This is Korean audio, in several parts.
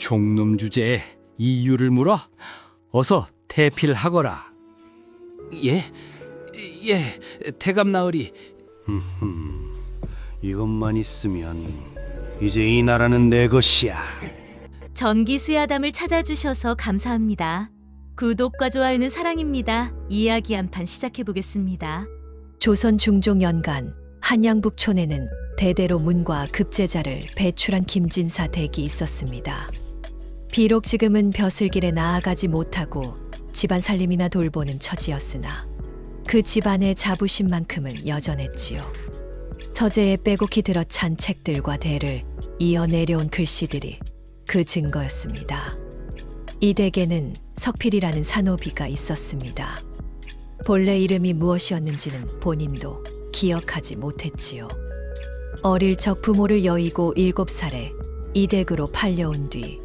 종놈 주제에 이유를 물어? 어서 태필하거라. 예, 태감나으리. 이것만 있으면 이제 이 나라는 내 것이야. 전기수야담을 찾아주셔서 감사합니다. 구독과 좋아요는 사랑입니다. 이야기 한 판 시작해보겠습니다. 조선 중종 연간 한양북촌에는 대대로 문과 급제자를 배출한 김진사 댁이 있었습니다. 비록 지금은 벼슬길에 나아가지 못하고 집안 살림이나 돌보는 처지였으나 그 집안의 자부심만큼은 여전했지요. 서재에 빼곡히 들어찬 책들과 대를 이어 내려온 글씨들이 그 증거였습니다. 이 댁에는 석필이라는 산호비가 있었습니다. 본래 이름이 무엇이었는지는 본인도 기억하지 못했지요. 어릴 적 부모를 여의고 7살에 이 댁으로 팔려온 뒤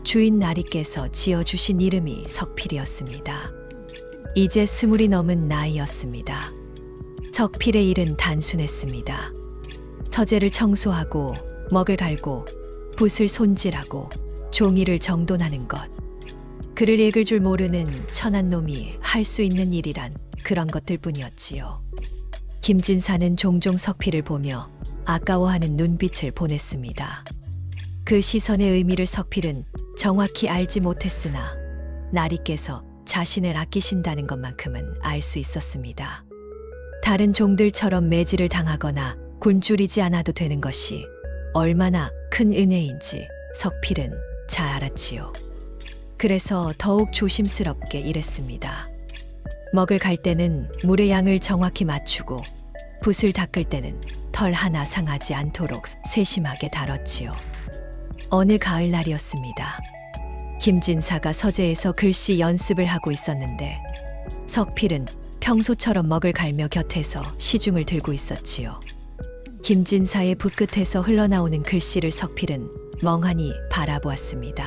주인 나리께서 지어주신 이름이 석필이었습니다. 이제 20이 넘은 나이였습니다. 석필의 일은 단순했습니다. 서재를 청소하고 먹을 갈고 붓을 손질하고 종이를 정돈하는 것. 글을 읽을 줄 모르는 천한 놈이 할 수 있는 일이란 그런 것들뿐이었지요. 김진사는 종종 석필을 보며 아까워하는 눈빛을 보냈습니다. 그 시선의 의미를 석필은 정확히 알지 못했으나 나리께서 자신을 아끼신다는 것만큼은 알 수 있었습니다. 다른 종들처럼 매질을 당하거나 굶주리지 않아도 되는 것이 얼마나 큰 은혜인지 석필은 잘 알았지요. 그래서 더욱 조심스럽게 일했습니다. 먹을 갈 때는 물의 양을 정확히 맞추고 붓을 닦을 때는 털 하나 상하지 않도록 세심하게 다뤘지요. 어느 가을날이었습니다. 김진사가 서재에서 글씨 연습을 하고 있었는데 석필은 평소처럼 먹을 갈며 곁에서 시중을 들고 있었지요. 김진사의 붓끝에서 흘러나오는 글씨를 석필은 멍하니 바라보았습니다.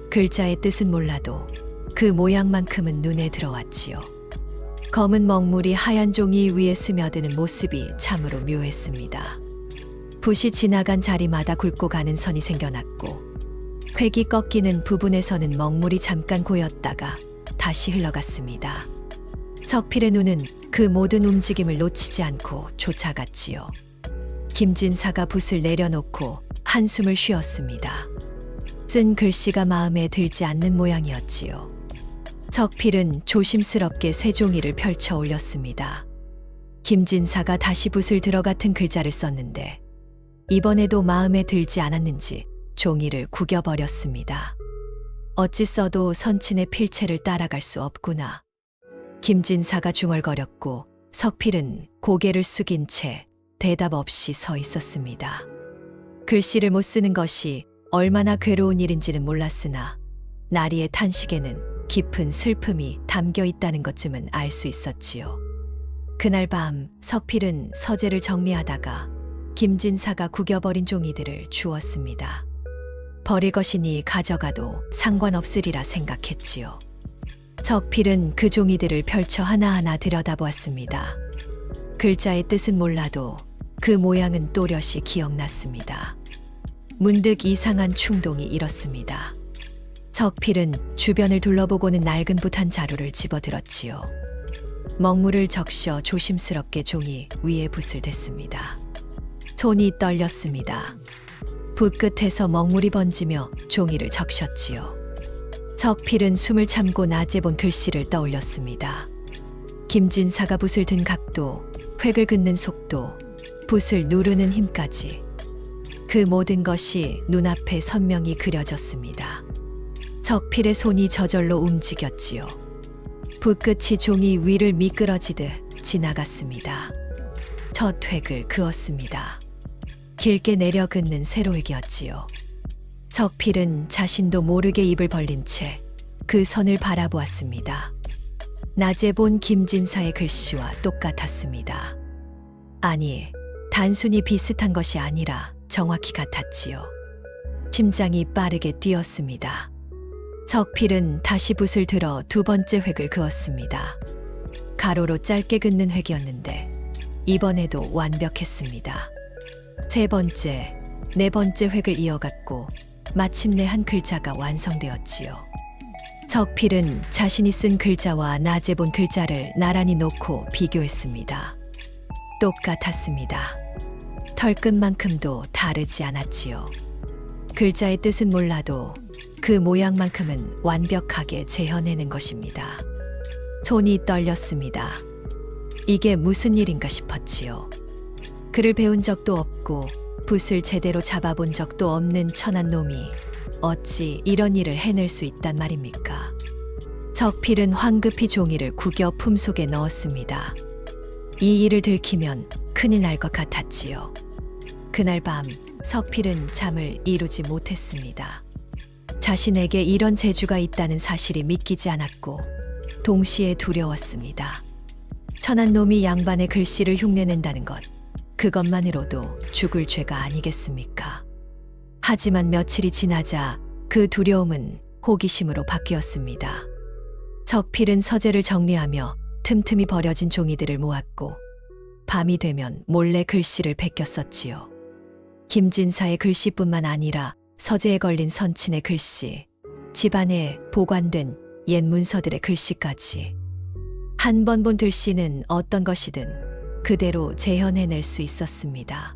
글자의 뜻은 몰라도 그 모양만큼은 눈에 들어왔지요. 검은 먹물이 하얀 종이 위에 스며드는 모습이 참으로 묘했습니다. 붓이 지나간 자리마다 굵고 가는 선이 생겨났고 획이 꺾이는 부분에서는 먹물이 잠깐 고였다가 다시 흘러갔습니다. 석필의 눈은 그 모든 움직임을 놓치지 않고 쫓아갔지요. 김진사가 붓을 내려놓고 한숨을 쉬었습니다. 쓴 글씨가 마음에 들지 않는 모양이었지요. 석필은 조심스럽게 새 종이를 펼쳐 올렸습니다. 김진사가 다시 붓을 들어 같은 글자를 썼는데 이번에도 마음에 들지 않았는지 종이를 구겨버렸습니다. 어찌 써도 선친의 필체를 따라갈 수 없구나. 김진사가 중얼거렸고 석필은 고개를 숙인 채 대답 없이 서 있었습니다. 글씨를 못 쓰는 것이 얼마나 괴로운 일인지는 몰랐으나 나리의 탄식에는 깊은 슬픔이 담겨 있다는 것쯤은 알 수 있었지요. 그날 밤 석필은 서재를 정리하다가 김진사가 구겨버린 종이들을 주웠습니다. 버릴 것이니 가져가도 상관없으리라 생각했지요. 석필은 그 종이들을 펼쳐 하나하나 들여다보았습니다. 글자의 뜻은 몰라도 그 모양은 또렷이 기억났습니다. 문득 이상한 충동이 일었습니다. 석필은 주변을 둘러보고는 낡은 붓 한 자루를 집어들었지요. 먹물을 적셔 조심스럽게 종이 위에 붓을 댔습니다. 손이 떨렸습니다. 붓 끝에서 먹물이 번지며 종이를 적셨지요. 석필은 숨을 참고 낮에 본 글씨를 떠올렸습니다. 김진사가 붓을 든 각도, 획을 긋는 속도, 붓을 누르는 힘까지 그 모든 것이 눈앞에 선명히 그려졌습니다. 석필의 손이 저절로 움직였지요. 붓끝이 종이 위를 미끄러지듯 지나갔습니다. 첫 획을 그었습니다. 길게 내려 긋는 세로획이었지요. 석필은 자신도 모르게 입을 벌린 채 그 선을 바라보았습니다. 낮에 본 김진사의 글씨와 똑같았습니다. 아니, 단순히 비슷한 것이 아니라 정확히 같았지요. 심장이 빠르게 뛰었습니다. 석필은 다시 붓을 들어 두 번째 획을 그었습니다. 가로로 짧게 긋는 획이었는데 이번에도 완벽했습니다. 세 번째, 네 번째 획을 이어갔고 마침내 한 글자가 완성되었지요. 석필은 자신이 쓴 글자와 낮에 본 글자를 나란히 놓고 비교했습니다. 똑같았습니다. 털끝만큼도 다르지 않았지요. 글자의 뜻은 몰라도 그 모양만큼은 완벽하게 재현해낸 것입니다. 손이 떨렸습니다. 이게 무슨 일인가 싶었지요. 글을 배운 적도 없고 붓을 제대로 잡아본 적도 없는 천한 놈이 어찌 이런 일을 해낼 수 있단 말입니까? 석필은 황급히 종이를 구겨 품속에 넣었습니다. 이 일을 들키면 큰일 날 것 같았지요. 그날 밤 석필은 잠을 이루지 못했습니다. 자신에게 이런 재주가 있다는 사실이 믿기지 않았고 동시에 두려웠습니다. 천한 놈이 양반의 글씨를 흉내낸다는 것, 그것만으로도 죽을 죄가 아니겠습니까? 하지만 며칠이 지나자 그 두려움은 호기심으로 바뀌었습니다. 석필은 서재를 정리하며 틈틈이 버려진 종이들을 모았고 밤이 되면 몰래 글씨를 베꼈었지요. 김진사의 글씨뿐만 아니라 서재에 걸린 선친의 글씨, 집안에 보관된 옛 문서들의 글씨까지. 한 번 본 글씨는 어떤 것이든 그대로 재현해낼 수 있었습니다.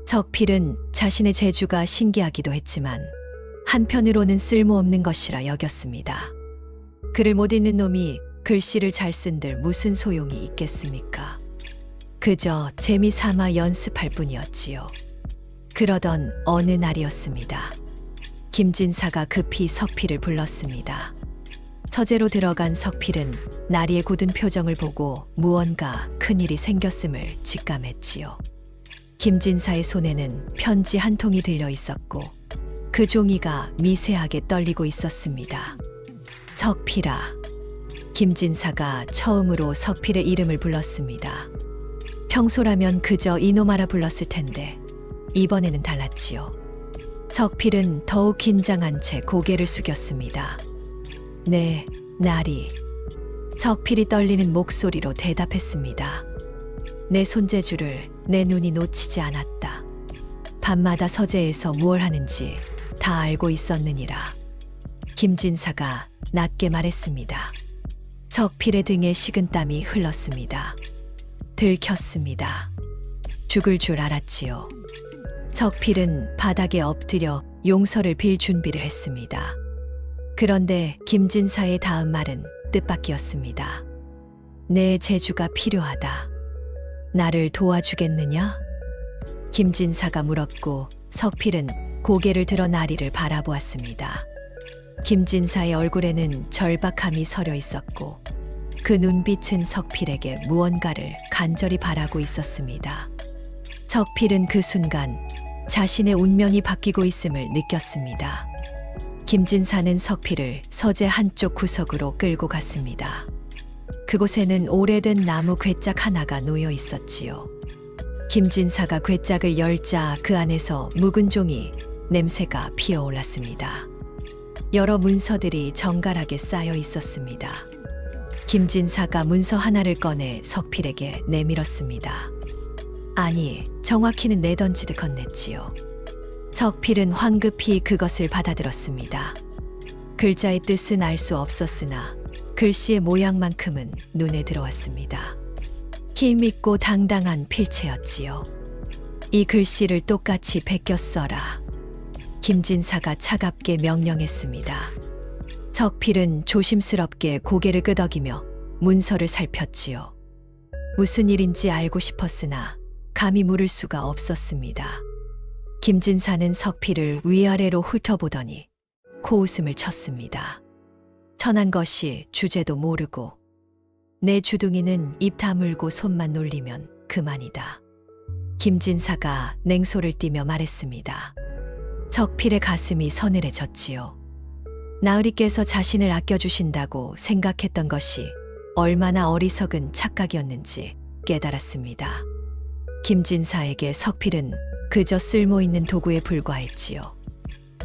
석필은 자신의 재주가 신기하기도 했지만 한편으로는 쓸모없는 것이라 여겼습니다. 글을 못 읽는 놈이 글씨를 잘 쓴들 무슨 소용이 있겠습니까? 그저 재미삼아 연습할 뿐이었지요. 그러던 어느 날이었습니다. 김진사가 급히 석필을 불렀습니다. 서재로 들어간 석필은 나리의 굳은 표정을 보고 무언가 큰일이 생겼음을 직감했지요. 김진사의 손에는 편지 한 통이 들려 있었고 그 종이가 미세하게 떨리고 있었습니다. 석필아. 김진사가 처음으로 석필의 이름을 불렀습니다. 평소라면 그저 이놈아라 불렀을 텐데 이번에는 달랐지요. 석필은 더욱 긴장한 채 고개를 숙였습니다. 네, 나리. 석필이 떨리는 목소리로 대답했습니다. 내 손재주를 내 눈이 놓치지 않았다. 밤마다 서재에서 무얼 하는지 다 알고 있었느니라. 김진사가 낮게 말했습니다. 석필의 등에 식은땀이 흘렀습니다. 들켰습니다. 죽을 줄 알았지요. 석필은 바닥에 엎드려 용서를 빌 준비를 했습니다. 그런데 김진사의 다음 말은 뜻밖이었습니다. 내 재주가 필요하다. 나를 도와주겠느냐? 김진사가 물었고 석필은 고개를 들어 나리를 바라보았습니다. 김진사의 얼굴에는 절박함이 서려 있었고 그 눈빛은 석필에게 무언가를 간절히 바라고 있었습니다. 석필은 그 순간 자신의 운명이 바뀌고 있음을 느꼈습니다. 김진사는 석필을 서재 한쪽 구석으로 끌고 갔습니다. 그곳에는 오래된 나무 괴짝 하나가 놓여 있었지요. 김진사가 괴짝을 열자 그 안에서 묵은 종이 냄새가 피어올랐습니다. 여러 문서들이 정갈하게 쌓여 있었습니다. 김진사가 문서 하나를 꺼내 석필에게 내밀었습니다. 아니, 정확히는 내던지듯 건넸지요. 석필은 황급히 그것을 받아들었습니다. 글자의 뜻은 알 수 없었으나 글씨의 모양만큼은 눈에 들어왔습니다. 힘있고 당당한 필체였지요. 이 글씨를 똑같이 베껴 써라. 김진사가 차갑게 명령했습니다. 석필은 조심스럽게 고개를 끄덕이며 문서를 살폈지요. 무슨 일인지 알고 싶었으나 감히 물을 수가 없었습니다. 김진사는 석필을 위아래로 훑어보더니 코웃음을 쳤습니다. 천한 것이 주제도 모르고 내 주둥이는 입 다물고 손만 놀리면 그만이다. 김진사가 냉소를 띠며 말했습니다. 석필의 가슴이 서늘해졌지요. 나으리께서 자신을 아껴주신다고 생각했던 것이 얼마나 어리석은 착각이었는지 깨달았습니다. 김진사에게 석필은 그저 쓸모있는 도구에 불과했지요.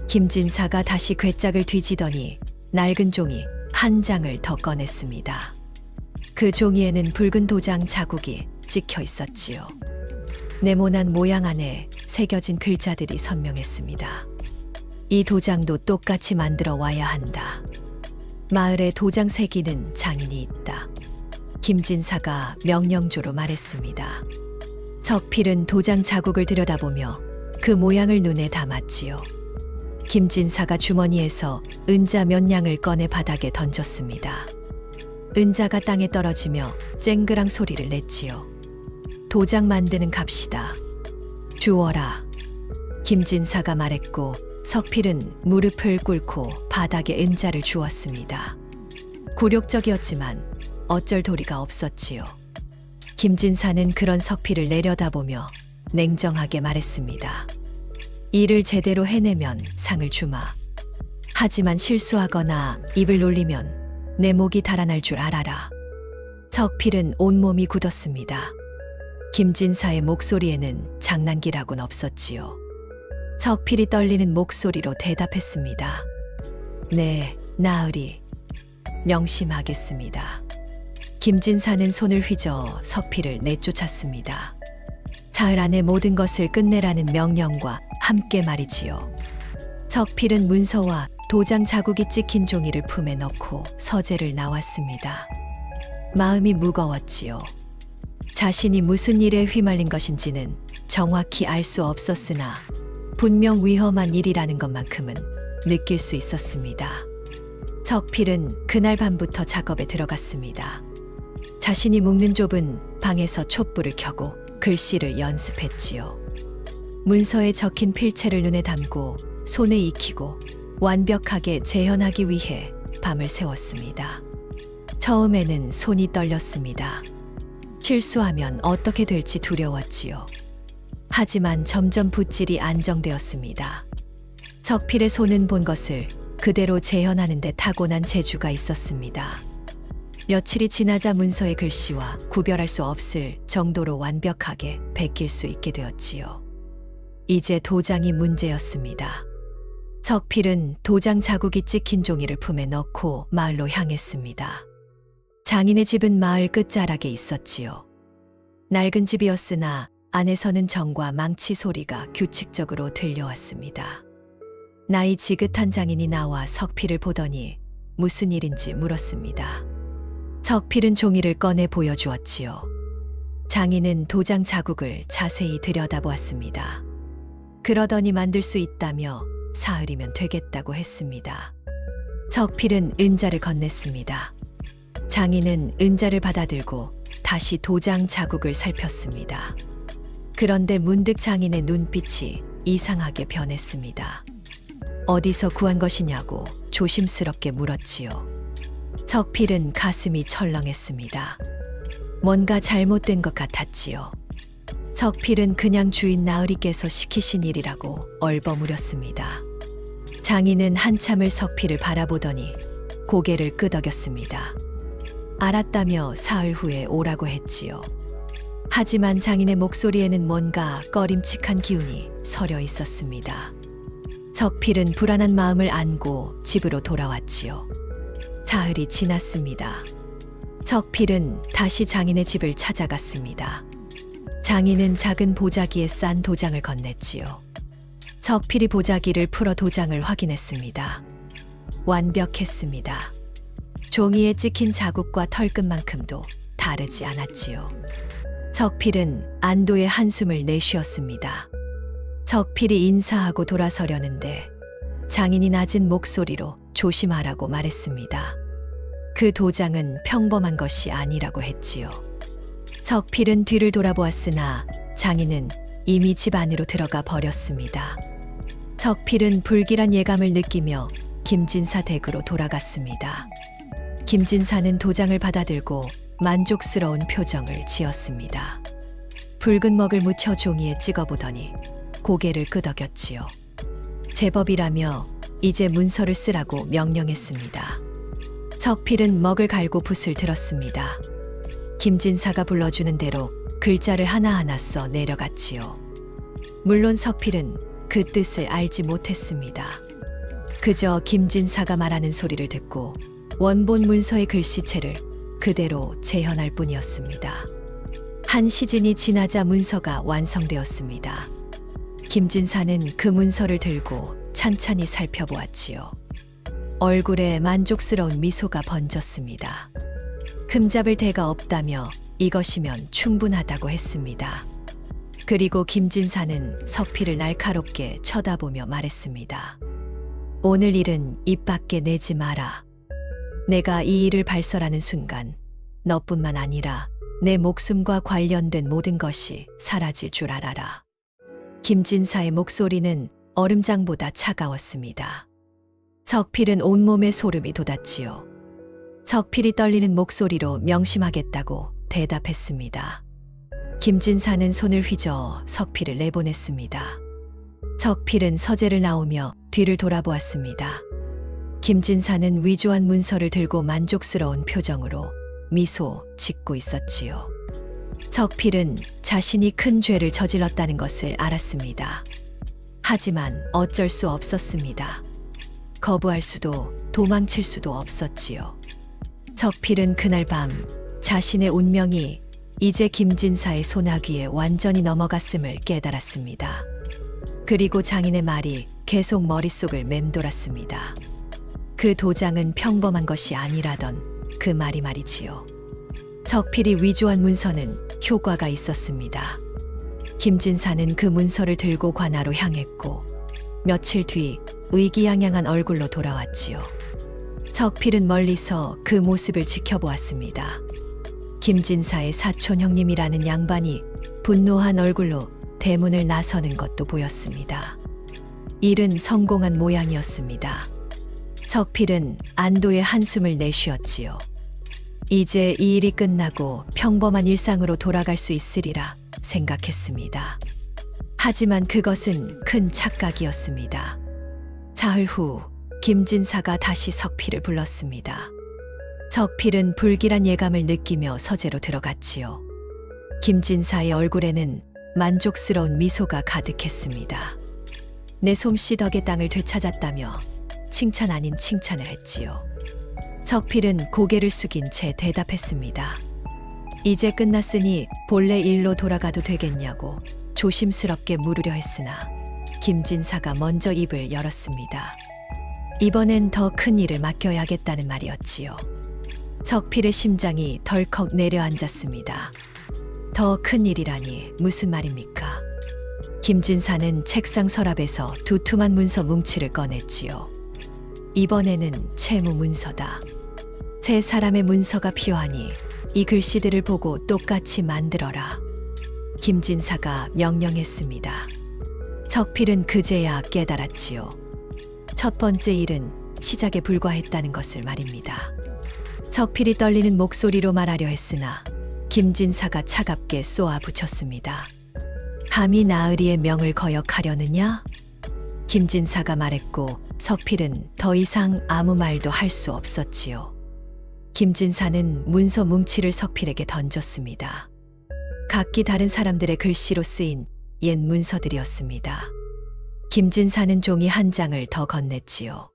김진사가 다시 괴짝을 뒤지더니 낡은 종이 한 장을 더 꺼냈습니다. 그 종이에는 붉은 도장 자국이 찍혀 있었지요. 네모난 모양 안에 새겨진 글자들이 선명했습니다. 이 도장도 똑같이 만들어 와야 한다. 마을에 도장 새기는 장인이 있다. 김진사가 명령조로 말했습니다. 석필은 도장 자국을 들여다보며 그 모양을 눈에 담았지요. 김진사가 주머니에서 은자 몇 냥을 꺼내 바닥에 던졌습니다. 은자가 땅에 떨어지며 쨍그랑 소리를 냈지요. 도장 만드는 값이다. 주어라. 김진사가 말했고 석필은 무릎을 꿇고 바닥에 은자를 주었습니다. 굴욕적이었지만 어쩔 도리가 없었지요. 김진사는 그런 석필을 내려다보며 냉정하게 말했습니다. 일을 제대로 해내면 상을 주마. 하지만 실수하거나 입을 놀리면 내 목이 달아날 줄 알아라. 석필은 온몸이 굳었습니다. 김진사의 목소리에는 장난기라곤 없었지요. 석필이 떨리는 목소리로 대답했습니다. 네, 나으리. 명심하겠습니다. 김진사는 손을 휘저어 석필을 내쫓았습니다. 사흘 안에 모든 것을 끝내라는 명령과 함께 말이지요. 석필은 문서와 도장 자국이 찍힌 종이를 품에 넣고 서재를 나왔습니다. 마음이 무거웠지요. 자신이 무슨 일에 휘말린 것인지는 정확히 알 수 없었으나 분명 위험한 일이라는 것만큼은 느낄 수 있었습니다. 석필은 그날 밤부터 작업에 들어갔습니다. 자신이 묵는 좁은 방에서 촛불을 켜고 글씨를 연습했지요. 문서에 적힌 필체를 눈에 담고 손에 익히고 완벽하게 재현하기 위해 밤을 새웠습니다. 처음에는 손이 떨렸습니다. 실수하면 어떻게 될지 두려웠지요. 하지만 점점 붓질이 안정되었습니다. 석필의 손은 본 것을 그대로 재현하는 데 타고난 재주가 있었습니다. 며칠이 지나자 문서의 글씨와 구별할 수 없을 정도로 완벽하게 베낄 수 있게 되었지요. 이제 도장이 문제였습니다. 석필은 도장 자국이 찍힌 종이를 품에 넣고 마을로 향했습니다. 장인의 집은 마을 끝자락에 있었지요. 낡은 집이었으나 안에서는 정과 망치 소리가 규칙적으로 들려왔습니다. 나이 지긋한 장인이 나와 석필을 보더니 무슨 일인지 물었습니다. 석필은 종이를 꺼내 보여주었지요. 장인은 도장 자국을 자세히 들여다보았습니다. 그러더니 만들 수 있다며 사흘이면 되겠다고 했습니다. 석필은 은자를 건넸습니다. 장인은 은자를 받아들고 다시 도장 자국을 살폈습니다. 그런데 문득 장인의 눈빛이 이상하게 변했습니다. 어디서 구한 것이냐고 조심스럽게 물었지요. 석필은 가슴이 철렁했습니다. 뭔가 잘못된 것 같았지요. 석필은 그냥 주인 나으리께서 시키신 일이라고 얼버무렸습니다. 장인은 한참을 석필을 바라보더니 고개를 끄덕였습니다. 알았다며 사흘 후에 오라고 했지요. 하지만 장인의 목소리에는 뭔가 꺼림칙한 기운이 서려 있었습니다. 석필은 불안한 마음을 안고 집으로 돌아왔지요. 사흘이 지났습니다. 석필은 다시 장인의 집을 찾아갔습니다. 장인은 작은 보자기에 싼 도장을 건넸지요. 석필이 보자기를 풀어 도장을 확인했습니다. 완벽했습니다. 종이에 찍힌 자국과 털끝만큼도 다르지 않았지요. 석필은 안도의 한숨을 내쉬었습니다. 석필이 인사하고 돌아서려는데 장인이 낮은 목소리로 조심하라고 말했습니다. 그 도장은 평범한 것이 아니라고 했지요. 석필은 뒤를 돌아보았으나 장인은 이미 집 안으로 들어가 버렸습니다. 석필은 불길한 예감을 느끼며 김진사 댁으로 돌아갔습니다. 김진사는 도장을 받아들고 만족스러운 표정을 지었습니다. 붉은 먹을 묻혀 종이에 찍어보더니 고개를 끄덕였지요. 제법이라며 이제 문서를 쓰라고 명령했습니다. 석필은 먹을 갈고 붓을 들었습니다. 김진사가 불러주는 대로 글자를 하나하나 써 내려갔지요. 물론 석필은 그 뜻을 알지 못했습니다. 그저 김진사가 말하는 소리를 듣고 원본 문서의 글씨체를 그대로 재현할 뿐이었습니다. 한 시즌이 지나자 문서가 완성되었습니다. 김진사는 그 문서를 들고 찬찬히 살펴보았지요. 얼굴에 만족스러운 미소가 번졌습니다. 흠잡을 데가 없다며 이것이면 충분하다고 했습니다. 그리고 김진사는 석필을 날카롭게 쳐다보며 말했습니다. 오늘 일은 입 밖에 내지 마라. 내가 이 일을 발설하는 순간 너뿐만 아니라 내 목숨과 관련된 모든 것이 사라질 줄 알아라. 김진사의 목소리는 얼음장보다 차가웠습니다. 석필은 온몸에 소름이 돋았지요. 석필이 떨리는 목소리로 명심하겠다고 대답했습니다. 김진사는 손을 휘저어 석필을 내보냈습니다. 석필은 서재를 나오며 뒤를 돌아보았습니다. 김진사는 위조한 문서를 들고 만족스러운 표정으로 미소 짓고 있었지요. 석필은 자신이 큰 죄를 저질렀다는 것을 알았습니다. 하지만 어쩔 수 없었습니다. 거부할 수도 도망칠 수도 없었지요. 석필은 그날 밤 자신의 운명이 이제 김진사의 소나귀에 완전히 넘어갔음을 깨달았습니다. 그리고 장인의 말이 계속 머릿속을 맴돌았습니다. 그 도장은 평범한 것이 아니라던 그 말이 말이지요. 석필이 위조한 문서는 효과가 있었습니다. 김진사는 그 문서를 들고 관하로 향했고 며칠 뒤 의기양양한 얼굴로 돌아왔지요. 석필은 멀리서 그 모습을 지켜보았습니다. 김진사의 사촌 형님이라는 양반이 분노한 얼굴로 대문을 나서는 것도 보였습니다. 일은 성공한 모양이었습니다. 석필은 안도의 한숨을 내쉬었지요. 이제 이 일이 끝나고 평범한 일상으로 돌아갈 수 있으리라 생각했습니다. 하지만 그것은 큰 착각이었습니다. 사흘 후 김진사가 다시 석필을 불렀습니다. 석필은 불길한 예감을 느끼며 서재로 들어갔지요. 김진사의 얼굴에는 만족스러운 미소가 가득했습니다. 내 솜씨 덕에 땅을 되찾았다며 칭찬 아닌 칭찬을 했지요. 석필은 고개를 숙인 채 대답했습니다. 이제 끝났으니 본래 일로 돌아가도 되겠냐고 조심스럽게 물으려 했으나 김진사가 먼저 입을 열었습니다. 이번엔 더 큰 일을 맡겨야겠다는 말이었지요. 석필의 심장이 덜컥 내려앉았습니다. 더 큰 일이라니 무슨 말입니까? 김진사는 책상 서랍에서 두툼한 문서 뭉치를 꺼냈지요. 이번에는 채무 문서다. 세 사람의 문서가 필요하니 이 글씨들을 보고 똑같이 만들어라. 김진사가 명령했습니다. 석필은 그제야 깨달았지요. 첫 번째 일은 시작에 불과했다는 것을 말입니다. 석필이 떨리는 목소리로 말하려 했으나 김진사가 차갑게 쏘아 붙였습니다. 감히 나으리의 명을 거역하려느냐? 김진사가 말했고 석필은 더 이상 아무 말도 할 수 없었지요. 김진사는 문서 뭉치를 석필에게 던졌습니다. 각기 다른 사람들의 글씨로 쓰인 옛 문서들이었습니다. 김진사는 종이 한 장을 더 건넸지요.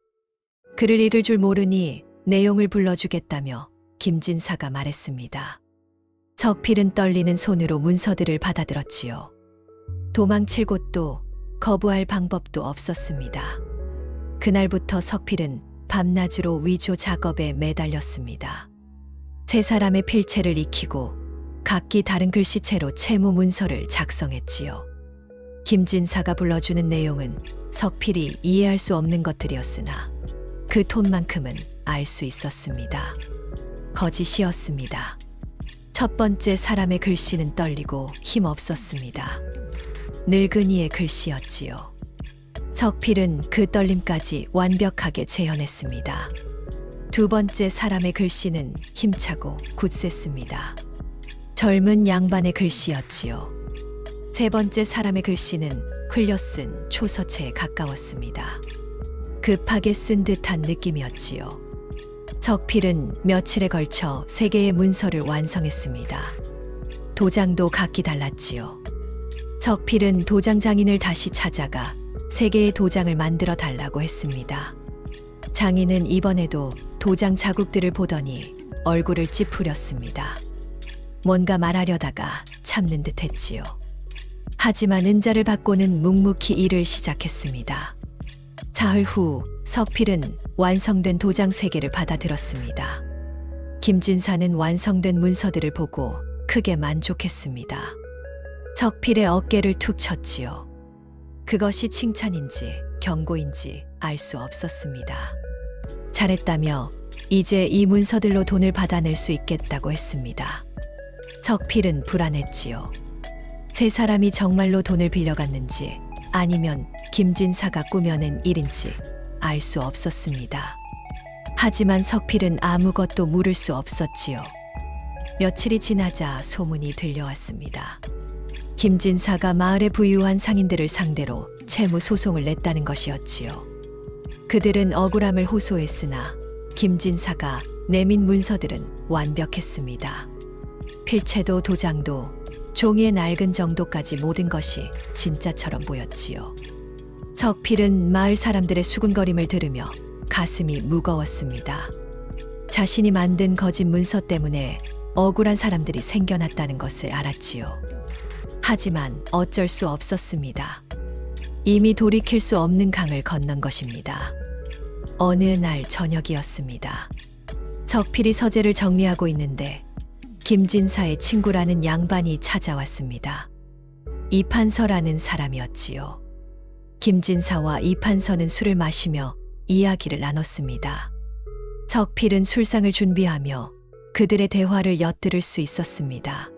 글을 읽을 줄 모르니 내용을 불러주겠다며 김진사가 말했습니다. 석필은 떨리는 손으로 문서들을 받아들었지요. 도망칠 곳도 거부할 방법도 없었습니다. 그날부터 석필은 밤낮으로 위조 작업에 매달렸습니다. 세 사람의 필체를 익히고 각기 다른 글씨체로 채무 문서를 작성했지요. 김진사가 불러주는 내용은 석필이 이해할 수 없는 것들이었으나 그 톤만큼은 알 수 있었습니다. 거짓이었습니다. 첫 번째 사람의 글씨는 떨리고 힘없었습니다. 늙은이의 글씨였지요. 석필은 그 떨림까지 완벽하게 재현했습니다. 두 번째 사람의 글씨는 힘차고 굳셌습니다. 젊은 양반의 글씨였지요. 세 번째 사람의 글씨는 흘려 쓴 초서체에 가까웠습니다. 급하게 쓴 듯한 느낌이었지요. 석필은 며칠에 걸쳐 3개의 문서를 완성했습니다. 도장도 각기 달랐지요. 석필은 도장 장인을 다시 찾아가 3개의 도장을 만들어 달라고 했습니다. 장인은 이번에도 도장 자국들을 보더니 얼굴을 찌푸렸습니다. 뭔가 말하려다가 참는 듯 했지요. 하지만 은자를 받고는 묵묵히 일을 시작했습니다. 사흘 후 석필은 완성된 도장 3개를 받아들었습니다. 김진사는 완성된 문서들을 보고 크게 만족했습니다. 석필의 어깨를 툭 쳤지요. 그것이 칭찬인지 경고인지 알 수 없었습니다. 잘했다며 이제 이 문서들로 돈을 받아낼 수 있겠다고 했습니다. 석필은 불안했지요. 세 사람이 정말로 돈을 빌려갔는지 아니면 김진사가 꾸며낸 일인지 알 수 없었습니다. 하지만 석필은 아무것도 물을 수 없었지요. 며칠이 지나자 소문이 들려왔습니다. 김진사가 마을의 부유한 상인들을 상대로 채무 소송을 냈다는 것이었지요. 그들은 억울함을 호소했으나 김진사가 내민 문서들은 완벽했습니다. 필체도 도장도 종이의 낡은 정도까지 모든 것이 진짜처럼 보였지요. 석필은 마을 사람들의 수군거림을 들으며 가슴이 무거웠습니다. 자신이 만든 거짓 문서 때문에 억울한 사람들이 생겨났다는 것을 알았지요. 하지만 어쩔 수 없었습니다. 이미 돌이킬 수 없는 강을 건넌 것입니다. 어느 날 저녁이었습니다. 석필이 서재를 정리하고 있는데 김진사의 친구라는 양반이 찾아왔습니다. 이판서라는 사람이었지요. 김진사와 이판서는 술을 마시며 이야기를 나눴습니다. 석필은 술상을 준비하며 그들의 대화를 엿들을 수 있었습니다.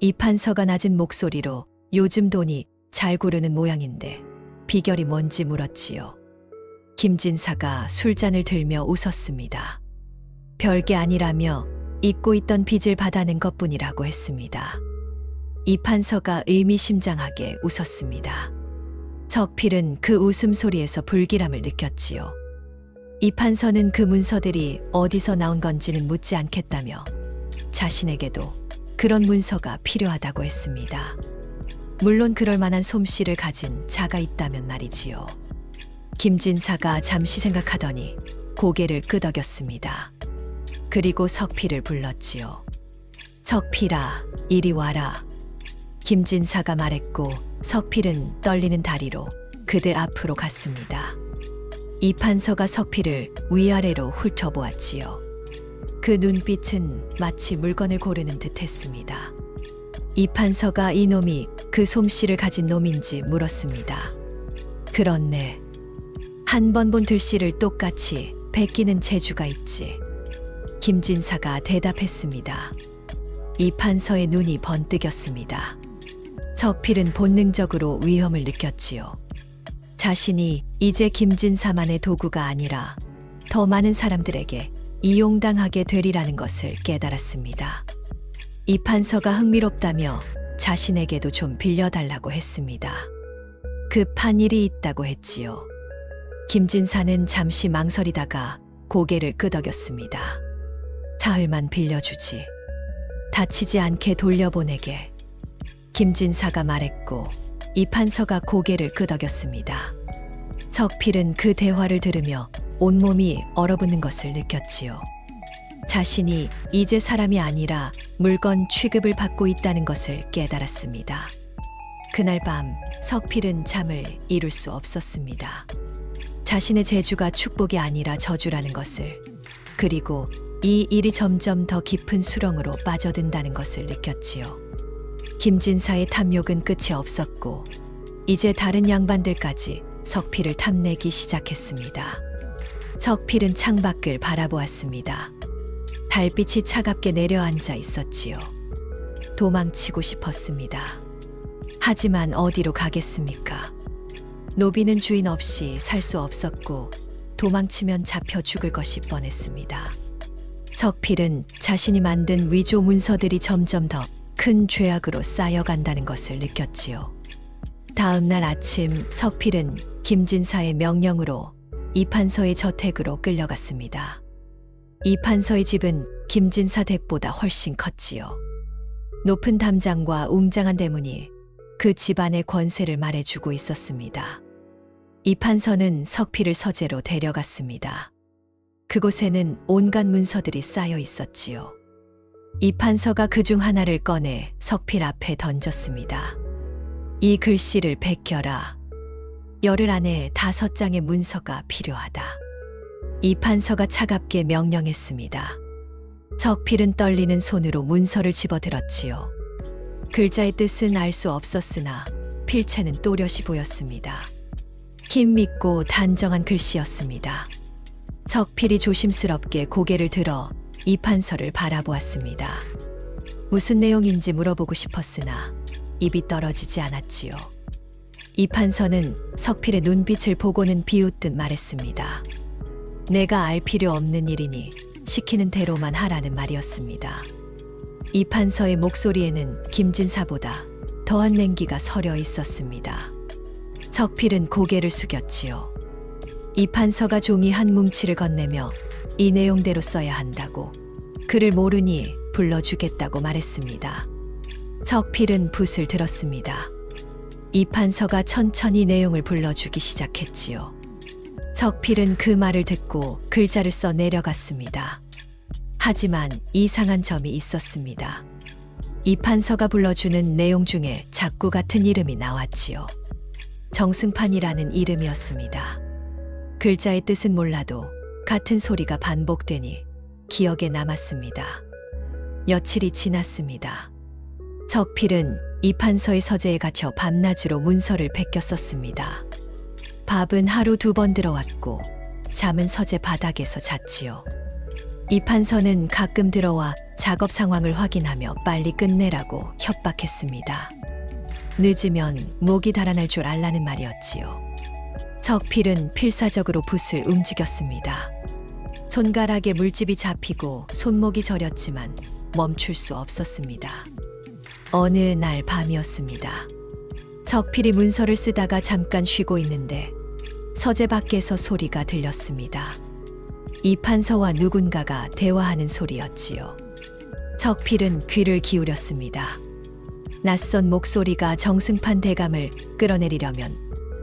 이판서가 낮은 목소리로 요즘 돈이 잘 구르는 모양인데 비결이 뭔지 물었지요. 김진사가 술잔을 들며 웃었습니다. 별게 아니라며 잊고 있던 빚을 받아낸 것뿐이라고 했습니다. 이판서가 의미심장하게 웃었습니다. 석필은 그 웃음소리에서 불길함을 느꼈지요. 이판서는 그 문서들이 어디서 나온 건지는 묻지 않겠다며 자신에게도 그런 문서가 필요하다고 했습니다. 물론 그럴 만한 솜씨를 가진 자가 있다면 말이지요. 김진사가 잠시 생각하더니 고개를 끄덕였습니다. 그리고 석필을 불렀지요. 석필아, 이리 와라. 김진사가 말했고 석필은 떨리는 다리로 그들 앞으로 갔습니다. 이판서가 석필을 위아래로 훑어보았지요. 그 눈빛은 마치 물건을 고르는 듯 했습니다. 이판서가 이놈이 그 솜씨를 가진 놈인지 물었습니다. 그렇네. 한 번 본 글씨를 똑같이 베끼는 재주가 있지. 김진사가 대답했습니다. 이판서의 눈이 번뜩였습니다. 석필은 본능적으로 위험을 느꼈지요. 자신이 이제 김진사만의 도구가 아니라 더 많은 사람들에게 이용당하게 되리라는 것을 깨달았습니다. 이판서가 흥미롭다며 자신에게도 좀 빌려달라고 했습니다. 급한 일이 있다고 했지요. 김진사는 잠시 망설이다가 고개를 끄덕였습니다. 사흘만 빌려주지. 다치지 않게 돌려보내게. 김진사가 말했고 이판서가 고개를 끄덕였습니다. 석필은 그 대화를 들으며 온몸이 얼어붙는 것을 느꼈지요. 자신이 이제 사람이 아니라 물건 취급을 받고 있다는 것을 깨달았습니다. 그날 밤 석필은 잠을 이룰 수 없었습니다. 자신의 재주가 축복이 아니라 저주라는 것을, 그리고 이 일이 점점 더 깊은 수렁으로 빠져든다는 것을 느꼈지요. 김진사의 탐욕은 끝이 없었고 이제 다른 양반들까지 석필을 탐내기 시작했습니다. 석필은 창밖을 바라보았습니다. 달빛이 차갑게 내려앉아 있었지요. 도망치고 싶었습니다. 하지만 어디로 가겠습니까? 노비는 주인 없이 살 수 없었고 도망치면 잡혀 죽을 것이 뻔했습니다. 석필은 자신이 만든 위조 문서들이 점점 더 큰 죄악으로 쌓여간다는 것을 느꼈지요. 다음 날 아침 석필은 김진사의 명령으로 이판서의 저택으로 끌려갔습니다. 이판서의 집은 김진사 댁보다 훨씬 컸지요. 높은 담장과 웅장한 대문이 그 집안의 권세를 말해주고 있었습니다. 이판서는 석필을 서재로 데려갔습니다. 그곳에는 온갖 문서들이 쌓여 있었지요. 이판서가 그중 하나를 꺼내 석필 앞에 던졌습니다. 이 글씨를 베껴라. 열흘 안에 5장의 문서가 필요하다. 이 판서가 차갑게 명령했습니다. 석필은 떨리는 손으로 문서를 집어들었지요. 글자의 뜻은 알 수 없었으나 필체는 또렷이 보였습니다. 힘있고 단정한 글씨였습니다. 석필이 조심스럽게 고개를 들어 이 판서를 바라보았습니다. 무슨 내용인지 물어보고 싶었으나 입이 떨어지지 않았지요. 이 판서는 석필의 눈빛을 보고는 비웃듯 말했습니다. 내가 알 필요 없는 일이니 시키는 대로만 하라는 말이었습니다. 이 판서의 목소리에는 김진사보다 더한 냉기가 서려 있었습니다. 석필은 고개를 숙였지요. 이 판서가 종이 한 뭉치를 건네며 이 내용대로 써야 한다고, 글을 모르니 불러주겠다고 말했습니다. 석필은 붓을 들었습니다. 이 판서가 천천히 내용을 불러주기 시작했지요. 석필은 그 말을 듣고 글자를 써 내려갔습니다. 하지만 이상한 점이 있었습니다. 이 판서가 불러주는 내용 중에 작구 같은 이름이 나왔지요. 정승판이라는 이름이었습니다. 글자의 뜻은 몰라도 같은 소리가 반복되니 기억에 남았습니다. 며칠이 지났습니다. 석필은 이 판서의 서재에 갇혀 밤낮으로 문서를 베껴 썼습니다. 밥은 하루 2번 들어왔고 잠은 서재 바닥에서 잤지요. 이 판서는 가끔 들어와 작업 상황을 확인하며 빨리 끝내라고 협박했습니다. 늦으면 목이 달아날 줄 알라는 말이었지요. 석필은 필사적으로 붓을 움직였습니다. 손가락에 물집이 잡히고 손목이 저렸지만 멈출 수 없었습니다. 어느 날 밤이었습니다. 석필이 문서를 쓰다가 잠깐 쉬고 있는데 서재 밖에서 소리가 들렸습니다. 이 판서와 누군가가 대화하는 소리였지요. 석필은 귀를 기울였습니다. 낯선 목소리가 정승판 대감을 끌어내리려면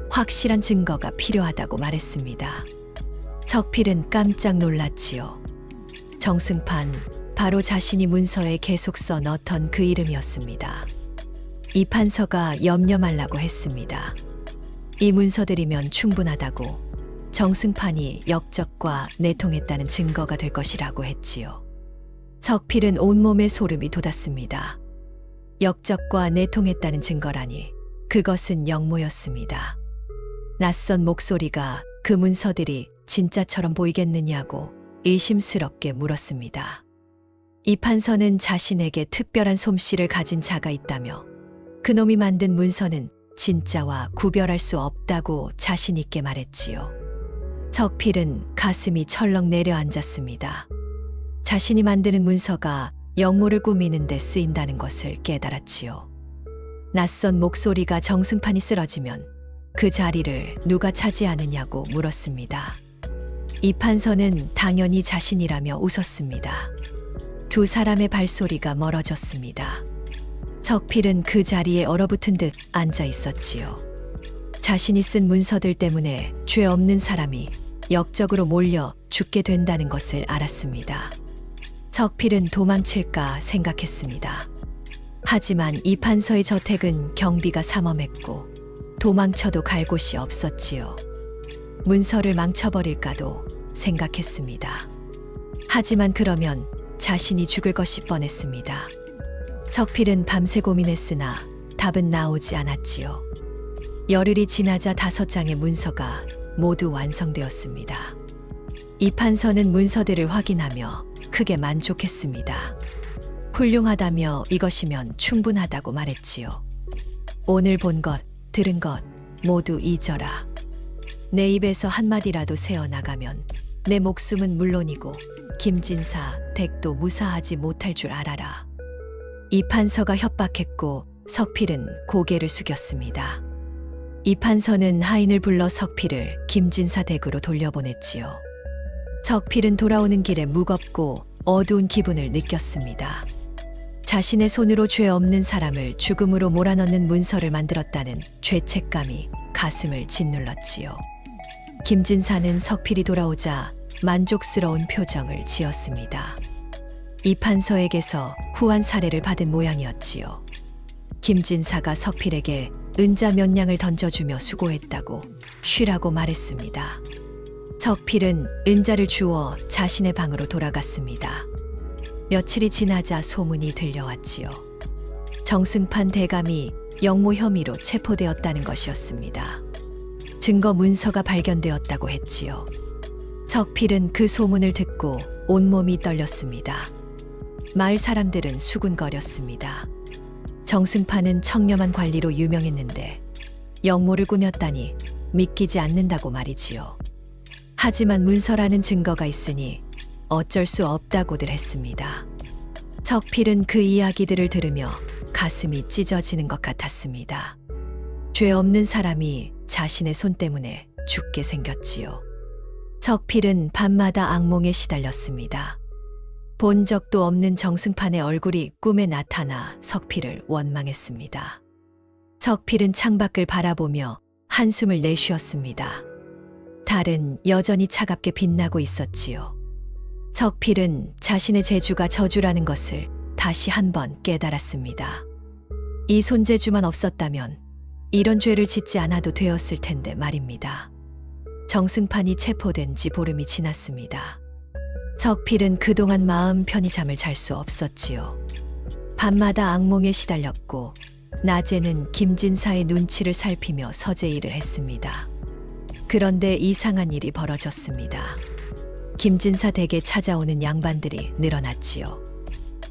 확실한 증거가 필요하다고 말했습니다. 석필은 깜짝 놀랐지요. 정승판, 바로 자신이 문서에 계속 써 넣던 그 이름이었습니다. 이 판서가 염려 말라고 했습니다. 이 문서들이면 충분하다고, 정승판이 역적과 내통했다는 증거가 될 것이라고 했지요. 석필은 온몸에 소름이 돋았습니다. 역적과 내통했다는 증거라니 그것은 영모였습니다. 낯선 목소리가 그 문서들이 진짜처럼 보이겠느냐고 의심스럽게 물었습니다. 이 판서는 자신에게 특별한 솜씨를 가진 자가 있다며 그놈이 만든 문서는 진짜와 구별할 수 없다고 자신 있게 말했지요. 석필은 가슴이 철렁 내려앉았습니다. 자신이 만드는 문서가 역모를 꾸미는 데 쓰인다는 것을 깨달았지요. 낯선 목소리가 정승판이 쓰러지면 그 자리를 누가 차지하느냐고 물었습니다. 이 판서는 당연히 자신이라며 웃었습니다. 2 사람의 발소리가 멀어졌습니다. 석필은 그 자리에 얼어붙은 듯 앉아 있었지요. 자신이 쓴 문서들 때문에 죄 없는 사람이 역적으로 몰려 죽게 된다는 것을 알았습니다. 석필은 도망칠까 생각했습니다. 하지만 이 판서의 저택은 경비가 삼엄했고 도망쳐도 갈 곳이 없었지요. 문서를 망쳐버릴까도 생각했습니다. 하지만 그러면 자신이 죽을 것이 뻔했습니다. 석필은 밤새 고민했으나 답은 나오지 않았지요. 열흘이 지나자 5장의 문서가 모두 완성되었습니다. 이 판서는 문서들을 확인하며 크게 만족했습니다. 훌륭하다며 이것이면 충분하다고 말했지요. 오늘 본 것, 들은 것 모두 잊어라. 내 입에서 한마디라도 새어나가면 내 목숨은 물론이고 김진사, 댁도 무사하지 못할 줄 알아라. 이 판서가 협박했고 석필은 고개를 숙였습니다. 이 판서는 하인을 불러 석필을 김진사 댁으로 돌려보냈지요. 석필은 돌아오는 길에 무겁고 어두운 기분을 느꼈습니다. 자신의 손으로 죄 없는 사람을 죽음으로 몰아넣는 문서를 만들었다는 죄책감이 가슴을 짓눌렀지요. 김진사는 석필이 돌아오자 만족스러운 표정을 지었습니다. 이 판서에게서 후한 사례를 받은 모양이었지요. 김진사가 석필에게 은자 몇 냥을 던져주며 수고했다고 쉬라고 말했습니다. 석필은 은자를 주워 자신의 방으로 돌아갔습니다. 며칠이 지나자 소문이 들려왔지요. 정승판 대감이 영모 혐의로 체포되었다는 것이었습니다. 증거 문서가 발견되었다고 했지요. 석필은 그 소문을 듣고 온몸이 떨렸습니다. 마을 사람들은 수군거렸습니다. 정승판은 청렴한 관리로 유명했는데 영모를 꾸몄다니 믿기지 않는다고 말이지요. 하지만 문서라는 증거가 있으니 어쩔 수 없다고들 했습니다. 석필은 그 이야기들을 들으며 가슴이 찢어지는 것 같았습니다. 죄 없는 사람이 자신의 손 때문에 죽게 생겼지요. 석필은 밤마다 악몽에 시달렸습니다. 본 적도 없는 정승판의 얼굴이 꿈에 나타나 석필을 원망했습니다. 석필은 창밖을 바라보며 한숨을 내쉬었습니다. 달은 여전히 차갑게 빛나고 있었지요. 석필은 자신의 재주가 저주라는 것을 다시 한번 깨달았습니다. 이 손재주만 없었다면 이런 죄를 짓지 않아도 되었을 텐데 말입니다. 정승판이 체포된 지 보름이 지났습니다. 석필은 그동안 마음 편히 잠을 잘 수 없었지요. 밤마다 악몽에 시달렸고 낮에는 김진사의 눈치를 살피며 서재일을 했습니다. 그런데 이상한 일이 벌어졌습니다. 김진사 댁에 찾아오는 양반들이 늘어났지요.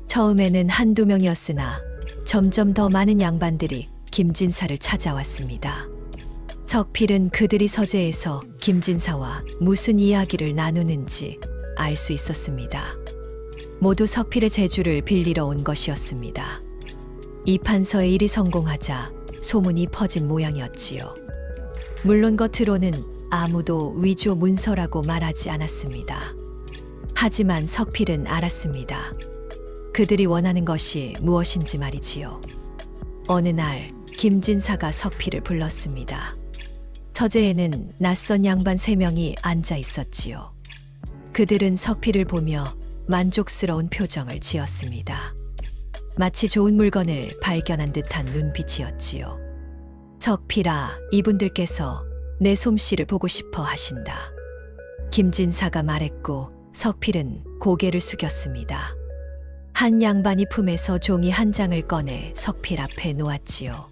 처음에는 한두 명이었으나 점점 더 많은 양반들이 김진사를 찾아왔습니다. 석필은 그들이 서재에서 김진사와 무슨 이야기를 나누는지 알 수 있었습니다. 모두 석필의 재주를 빌리러 온 것이었습니다. 이 판서의 일이 성공하자 소문이 퍼진 모양이었지요. 물론 겉으로는 아무도 위조 문서라고 말하지 않았습니다. 하지만 석필은 알았습니다. 그들이 원하는 것이 무엇인지 말이지요. 어느 날 김진사가 석필을 불렀습니다. 서재에는 낯선 양반 3명이 앉아 있었지요. 그들은 석필을 보며 만족스러운 표정을 지었습니다. 마치 좋은 물건을 발견한 듯한 눈빛이었지요. 석필아, 이분들께서 내 솜씨를 보고 싶어 하신다. 김진사가 말했고 석필은 고개를 숙였습니다. 한 양반이 품에서 종이 한 장을 꺼내 석필 앞에 놓았지요.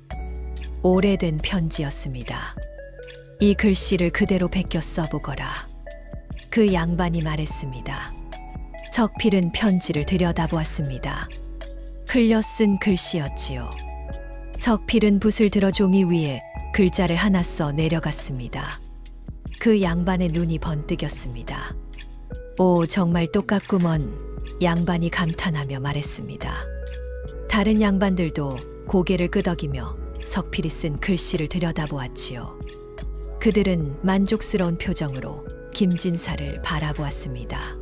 오래된 편지였습니다. 이 글씨를 그대로 베껴 써보거라. 그 양반이 말했습니다. 석필은 편지를 들여다보았습니다. 흘려 쓴 글씨였지요. 석필은 붓을 들어 종이 위에 글자를 하나 써 내려갔습니다. 그 양반의 눈이 번뜩였습니다. 오, 정말 똑같구먼. 양반이 감탄하며 말했습니다. 다른 양반들도 고개를 끄덕이며 석필이 쓴 글씨를 들여다보았지요. 그들은 만족스러운 표정으로 김진사를 바라보았습니다.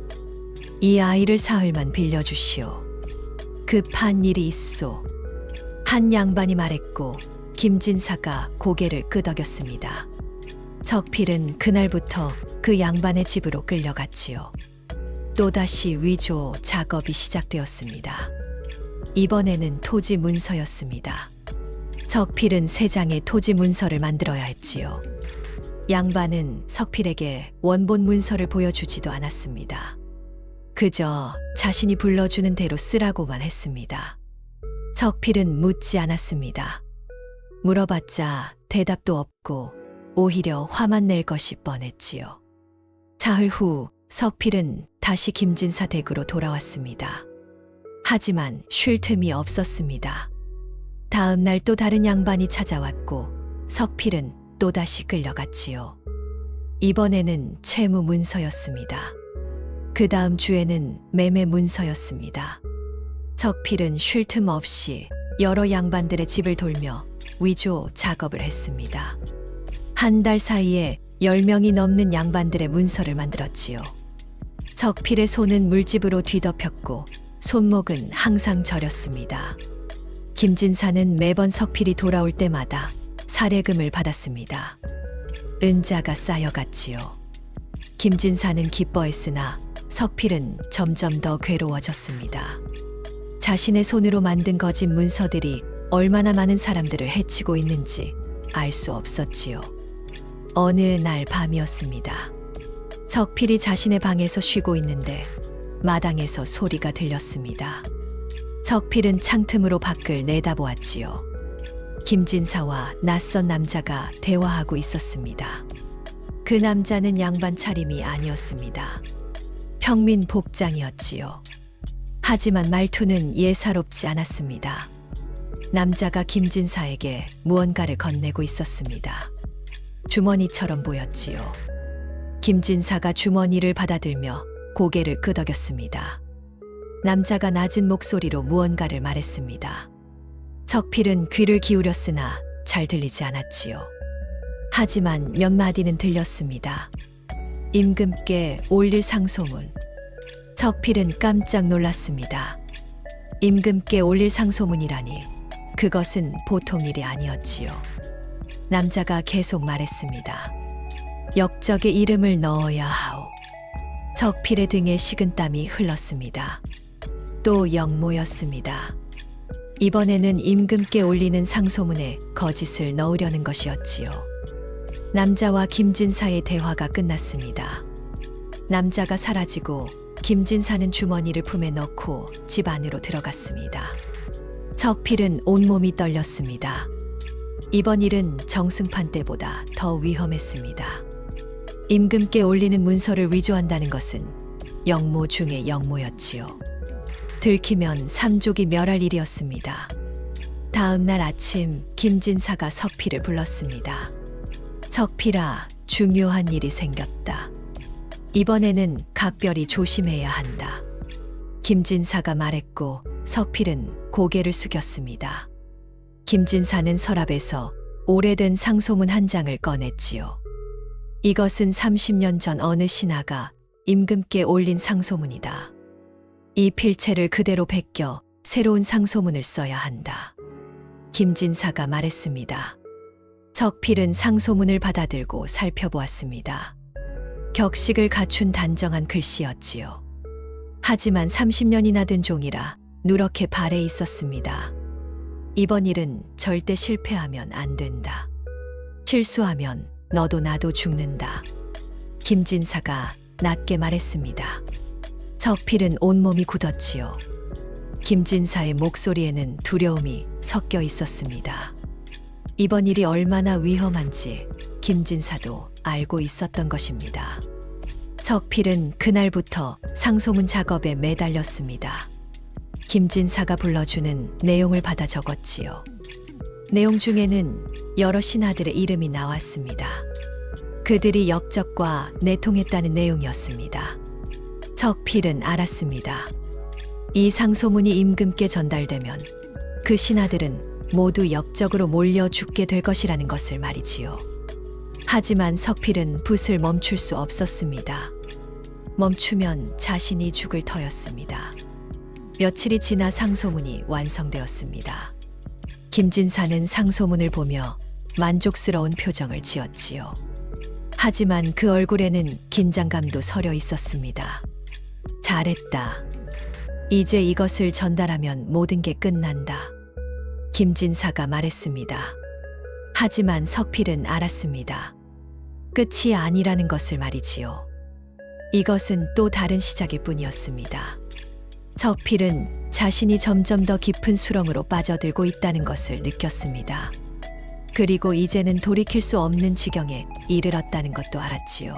이 아이를 사흘만 빌려주시오. 급한 일이 있소. 한 양반이 말했고 김진사가 고개를 끄덕였습니다. 석필은 그날부터 그 양반의 집으로 끌려갔지요. 또다시 위조 작업이 시작되었습니다. 이번에는 토지 문서였습니다. 석필은 3장의 토지 문서를 만들어야 했지요. 양반은 석필에게 원본 문서를 보여주지도 않았습니다. 그저 자신이 불러주는 대로 쓰라고만 했습니다. 석필은 묻지 않았습니다. 물어봤자 대답도 없고 오히려 화만 낼 것이 뻔했지요. 사흘 후 석필은 다시 김진사 댁으로 돌아왔습니다. 하지만 쉴 틈이 없었습니다. 다음 날 또 다른 양반이 찾아왔고 석필은 또다시 끌려갔지요. 이번에는 채무 문서였습니다. 그 다음 주에는 매매 문서였습니다. 석필은 쉴 틈 없이 여러 양반들의 집을 돌며 위조 작업을 했습니다. 한 달 사이에 10명이 넘는 양반들의 문서를 만들었지요. 석필의 손은 물집으로 뒤덮였고 손목은 항상 저렸습니다. 김진사는 매번 석필이 돌아올 때마다 사례금을 받았습니다. 은자가 쌓여갔지요. 김진사는 기뻐했으나 석필은 점점 더 괴로워졌습니다. 자신의 손으로 만든 거짓 문서들이 얼마나 많은 사람들을 해치고 있는지 알 수 없었지요. 어느 날 밤이었습니다. 석필이 자신의 방에서 쉬고 있는데 마당에서 소리가 들렸습니다. 석필은 창틈으로 밖을 내다보았지요. 김진사와 낯선 남자가 대화하고 있었습니다. 그 남자는 양반 차림이 아니었습니다. 평민 복장이었지요. 하지만 말투는 예사롭지 않았습니다. 남자가 김진사에게 무언가를 건네고 있었습니다. 주머니처럼 보였지요. 김진사가 주머니를 받아들며 고개를 끄덕였습니다. 남자가 낮은 목소리로 무언가를 말했습니다. 석필은 귀를 기울였으나 잘 들리지 않았지요. 하지만 몇 마디는 들렸습니다. 임금께 올릴 상소문. 석필은 깜짝 놀랐습니다. 임금께 올릴 상소문이라니 그것은 보통 일이 아니었지요. 남자가 계속 말했습니다. 역적의 이름을 넣어야 하오. 석필의 등에 식은땀이 흘렀습니다. 또 역모였습니다. 이번에는 임금께 올리는 상소문에 거짓을 넣으려는 것이었지요. 남자와 김진사의 대화가 끝났습니다. 남자가 사라지고 김진사는 주머니를 품에 넣고 집 안으로 들어갔습니다. 석필은 온몸이 떨렸습니다. 이번 일은 정승판 때보다 더 위험했습니다. 임금께 올리는 문서를 위조한다는 것은 역모 중의 역모였지요. 들키면 삼족이 멸할 일이었습니다. 다음 날 아침 김진사가 석필을 불렀습니다. 석필아, 중요한 일이 생겼다. 이번에는 각별히 조심해야 한다. 김진사가 말했고 석필은 고개를 숙였습니다. 김진사는 서랍에서 오래된 상소문 한 장을 꺼냈지요. 이것은 30년 전 어느 신하가 임금께 올린 상소문이다. 이 필체를 그대로 베껴 새로운 상소문을 써야 한다. 김진사가 말했습니다. 석필은 상소문을 받아들고 살펴보았습니다. 격식을 갖춘 단정한 글씨였지요. 하지만 30년이나 된 종이라 누렇게 발해 있었습니다. 이번 일은 절대 실패하면 안 된다. 실수하면 너도 나도 죽는다. 김진사가 낮게 말했습니다. 석필은 온몸이 굳었지요. 김진사의 목소리에는 두려움이 섞여 있었습니다. 이번 일이 얼마나 위험한지 김진사도 알고 있었던 것입니다. 석필은 그날부터 상소문 작업에 매달렸습니다. 김진사가 불러주는 내용을 받아 적었지요. 내용 중에는 여러 신하들의 이름이 나왔습니다. 그들이 역적과 내통했다는 내용이었습니다. 석필은 알았습니다. 이 상소문이 임금께 전달되면 그 신하들은 모두 역적으로 몰려 죽게 될 것이라는 것을 말이지요. 하지만 석필은 붓을 멈출 수 없었습니다. 멈추면 자신이 죽을 터였습니다. 며칠이 지나 상소문이 완성되었습니다. 김진사는 상소문을 보며 만족스러운 표정을 지었지요. 하지만 그 얼굴에는 긴장감도 서려 있었습니다. 잘했다. 이제 이것을 전달하면 모든 게 끝난다. 김진사가 말했습니다. 하지만 석필은 알았습니다. 끝이 아니라는 것을 말이지요. 이것은 또 다른 시작일 뿐이었습니다. 석필은 자신이 점점 더 깊은 수렁으로 빠져들고 있다는 것을 느꼈습니다. 그리고 이제는 돌이킬 수 없는 지경에 이르렀다는 것도 알았지요.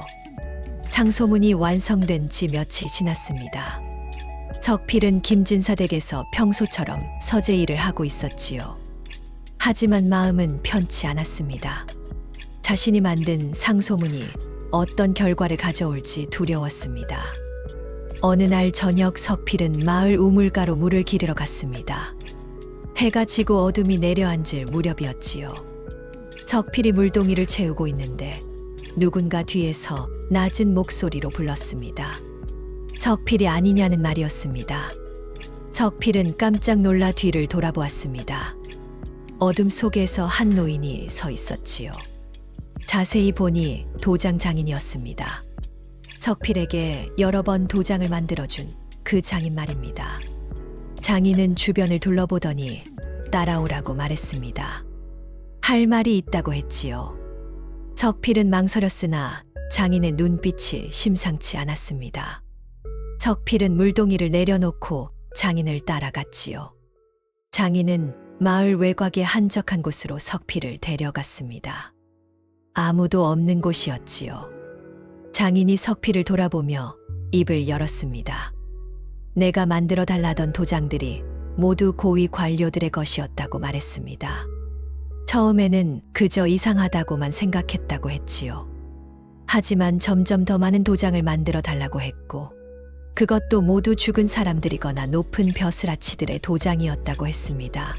상소문이 완성된 지 며칠 지났습니다. 석필은 김진사 댁에서 평소처럼 서재 일을 하고 있었지요. 하지만 마음은 편치 않았습니다. 자신이 만든 상소문이 어떤 결과를 가져올지 두려웠습니다. 어느 날 저녁 석필은 마을 우물가로 물을 기르러 갔습니다. 해가 지고 어둠이 내려앉을 무렵이었지요. 석필이 물동이를 채우고 있는데 누군가 뒤에서 낮은 목소리로 불렀습니다. 석필이 아니냐는 말이었습니다. 석필은 깜짝 놀라 뒤를 돌아보았습니다. 어둠 속에서 한 노인이 서 있었지요. 자세히 보니 도장 장인이었습니다. 석필에게 여러 번 도장을 만들어준 그 장인 말입니다. 장인은 주변을 둘러보더니 따라오라고 말했습니다. 할 말이 있다고 했지요. 석필은 망설였으나 장인의 눈빛이 심상치 않았습니다. 석필은 물동이를 내려놓고 장인을 따라갔지요. 장인은 마을 외곽의 한적한 곳으로 석필을 데려갔습니다. 아무도 없는 곳이었지요. 장인이 석필을 돌아보며 입을 열었습니다. 내가 만들어 달라던 도장들이 모두 고위 관료들의 것이었다고 말했습니다. 처음에는 그저 이상하다고만 생각했다고 했지요. 하지만 점점 더 많은 도장을 만들어 달라고 했고, 그것도 모두 죽은 사람들이거나 높은 벼슬아치들의 도장이었다고 했습니다.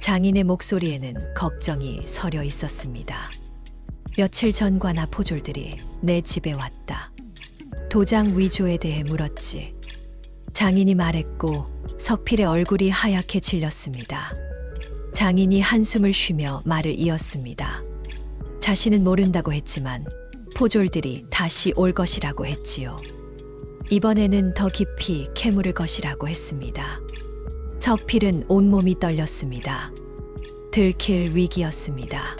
장인의 목소리에는 걱정이 서려 있었습니다. 며칠 전 관아 포졸들이 내 집에 왔다. 도장 위조에 대해 물었지. 장인이 말했고 석필의 얼굴이 하얗게 질렸습니다. 장인이 한숨을 쉬며 말을 이었습니다. 자신은 모른다고 했지만 포졸들이 다시 올 것이라고 했지요. 이번에는 더 깊이 캐물을 것이라고 했습니다. 석필은 온몸이 떨렸습니다. 들킬 위기였습니다.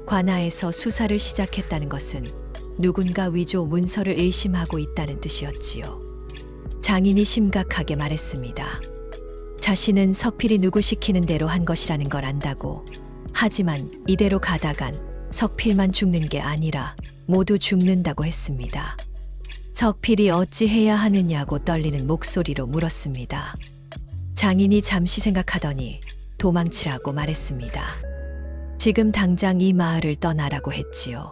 관아에서 수사를 시작했다는 것은 누군가 위조 문서를 의심하고 있다는 뜻이었지요. 장인이 심각하게 말했습니다. 자신은 석필이 누구 시키는 대로 한 것이라는 걸 안다고. 하지만 이대로 가다간 석필만 죽는 게 아니라 모두 죽는다고 했습니다. 석필이 어찌 해야 하느냐고 떨리는 목소리로 물었습니다. 장인이 잠시 생각하더니 도망치라고 말했습니다. 지금 당장 이 마을을 떠나라고 했지요.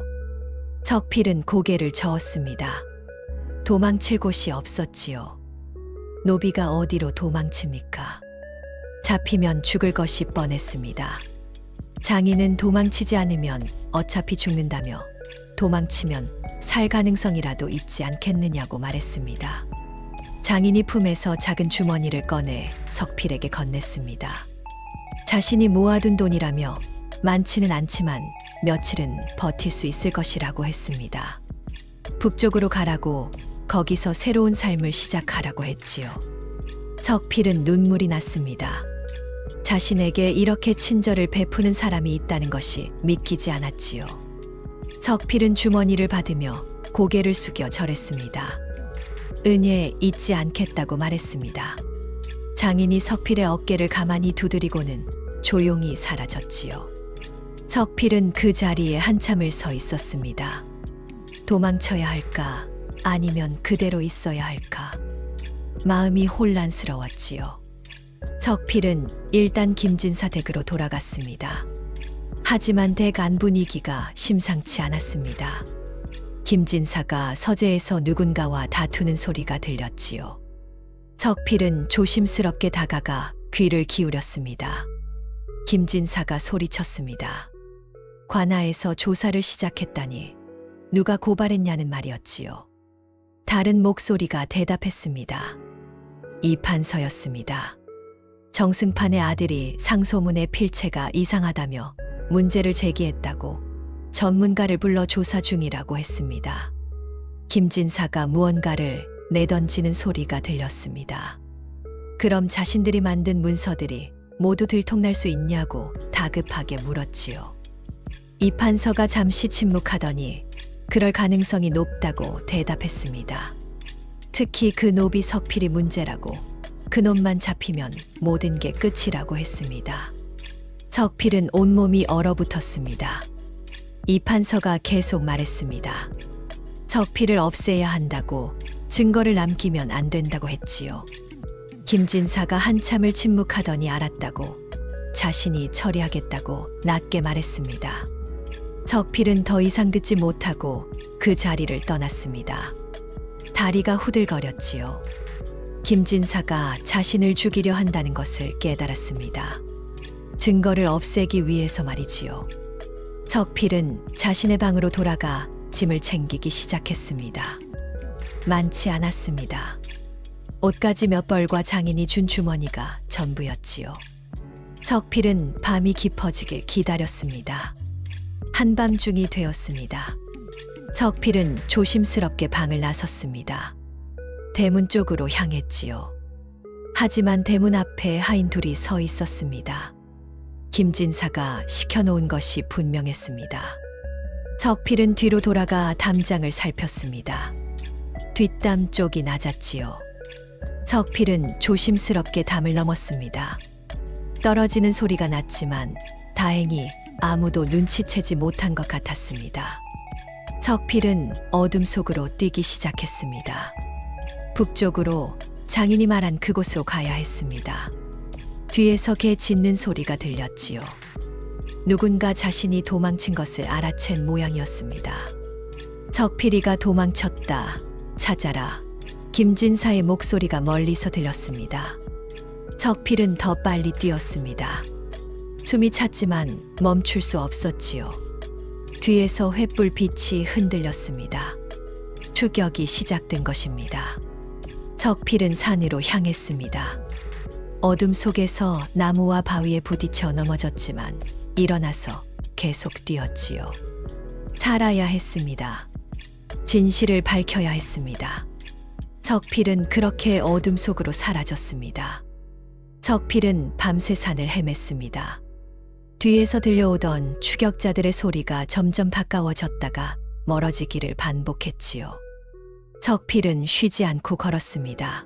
석필은 고개를 저었습니다. 도망칠 곳이 없었지요. 노비가 어디로 도망칩니까? 잡히면 죽을 것이 뻔했습니다. 장인은 도망치지 않으면 어차피 죽는다며 도망치면 살 가능성이라도 있지 않겠느냐고 말했습니다. 장인이 품에서 작은 주머니를 꺼내 석필에게 건넸습니다. 자신이 모아둔 돈이라며 많지는 않지만 며칠은 버틸 수 있을 것이라고 했습니다. 북쪽으로 가라고, 거기서 새로운 삶을 시작하라고 했지요. 석필은 눈물이 났습니다. 자신에게 이렇게 친절을 베푸는 사람이 있다는 것이 믿기지 않았지요. 석필은 주머니를 받으며 고개를 숙여 절했습니다. 은혜 잊지 않겠다고 말했습니다. 장인이 석필의 어깨를 가만히 두드리고는 조용히 사라졌지요. 석필은 그 자리에 한참을 서 있었습니다. 도망쳐야 할까, 아니면 그대로 있어야 할까? 마음이 혼란스러웠지요. 석필은 일단 김진사 댁으로 돌아갔습니다. 하지만 댁 안 분위기가 심상치 않았습니다. 김진사가 서재에서 누군가와 다투는 소리가 들렸지요. 석필은 조심스럽게 다가가 귀를 기울였습니다. 김진사가 소리쳤습니다. 관아에서 조사를 시작했다니 누가 고발했냐는 말이었지요. 다른 목소리가 대답했습니다. 이 판서였습니다. 정승판의 아들이 상소문의 필체가 이상하다며 문제를 제기했다고 전문가를 불러 조사 중이라고 했습니다. 김진사가 무언가를 내던지는 소리가 들렸습니다. 그럼 자신들이 만든 문서들이 모두 들통날 수 있냐고 다급하게 물었지요. 이 판서가 잠시 침묵하더니 그럴 가능성이 높다고 대답했습니다. 특히 그 노비 석필이 문제라고, 그놈만 잡히면 모든 게 끝이라고 했습니다. 석필은 온몸이 얼어붙었습니다. 이 판서가 계속 말했습니다. 석필을 없애야 한다고, 증거를 남기면 안 된다고 했지요. 김진사가 한참을 침묵하더니 알았다고, 자신이 처리하겠다고 낮게 말했습니다. 석필은 더 이상 듣지 못하고 그 자리를 떠났습니다. 다리가 후들거렸지요. 김진사가 자신을 죽이려 한다는 것을 깨달았습니다. 증거를 없애기 위해서 말이지요. 석필은 자신의 방으로 돌아가 짐을 챙기기 시작했습니다. 많지 않았습니다. 옷가지 몇 벌과 장인이 준 주머니가 전부였지요. 석필은 밤이 깊어지길 기다렸습니다. 한밤중이 되었습니다. 석필은 조심스럽게 방을 나섰습니다. 대문 쪽으로 향했지요. 하지만 대문 앞에 하인 둘이 서 있었습니다. 김진사가 시켜놓은 것이 분명했습니다. 석필은 뒤로 돌아가 담장을 살폈습니다. 뒷담 쪽이 낮았지요. 석필은 조심스럽게 담을 넘었습니다. 떨어지는 소리가 났지만 다행히 아무도 눈치채지 못한 것 같았습니다. 석필은 어둠 속으로 뛰기 시작했습니다. 북쪽으로 장인이 말한 그곳으로 가야 했습니다. 뒤에서 개 짖는 소리가 들렸지요. 누군가 자신이 도망친 것을 알아챈 모양이었습니다. 석필이가 도망쳤다. 찾아라. 김진사의 목소리가 멀리서 들렸습니다. 석필은 더 빨리 뛰었습니다. 숨이 찼지만 멈출 수 없었지요. 뒤에서 횃불 빛이 흔들렸습니다. 추격이 시작된 것입니다. 석필은 산으로 향했습니다. 어둠 속에서 나무와 바위에 부딪혀 넘어졌지만 일어나서 계속 뛰었지요. 살아야 했습니다. 진실을 밝혀야 했습니다. 석필은 그렇게 어둠 속으로 사라졌습니다. 석필은 밤새 산을 헤맸습니다. 뒤에서 들려오던 추격자들의 소리가 점점 가까워졌다가 멀어지기를 반복했지요. 석필은 쉬지 않고 걸었습니다.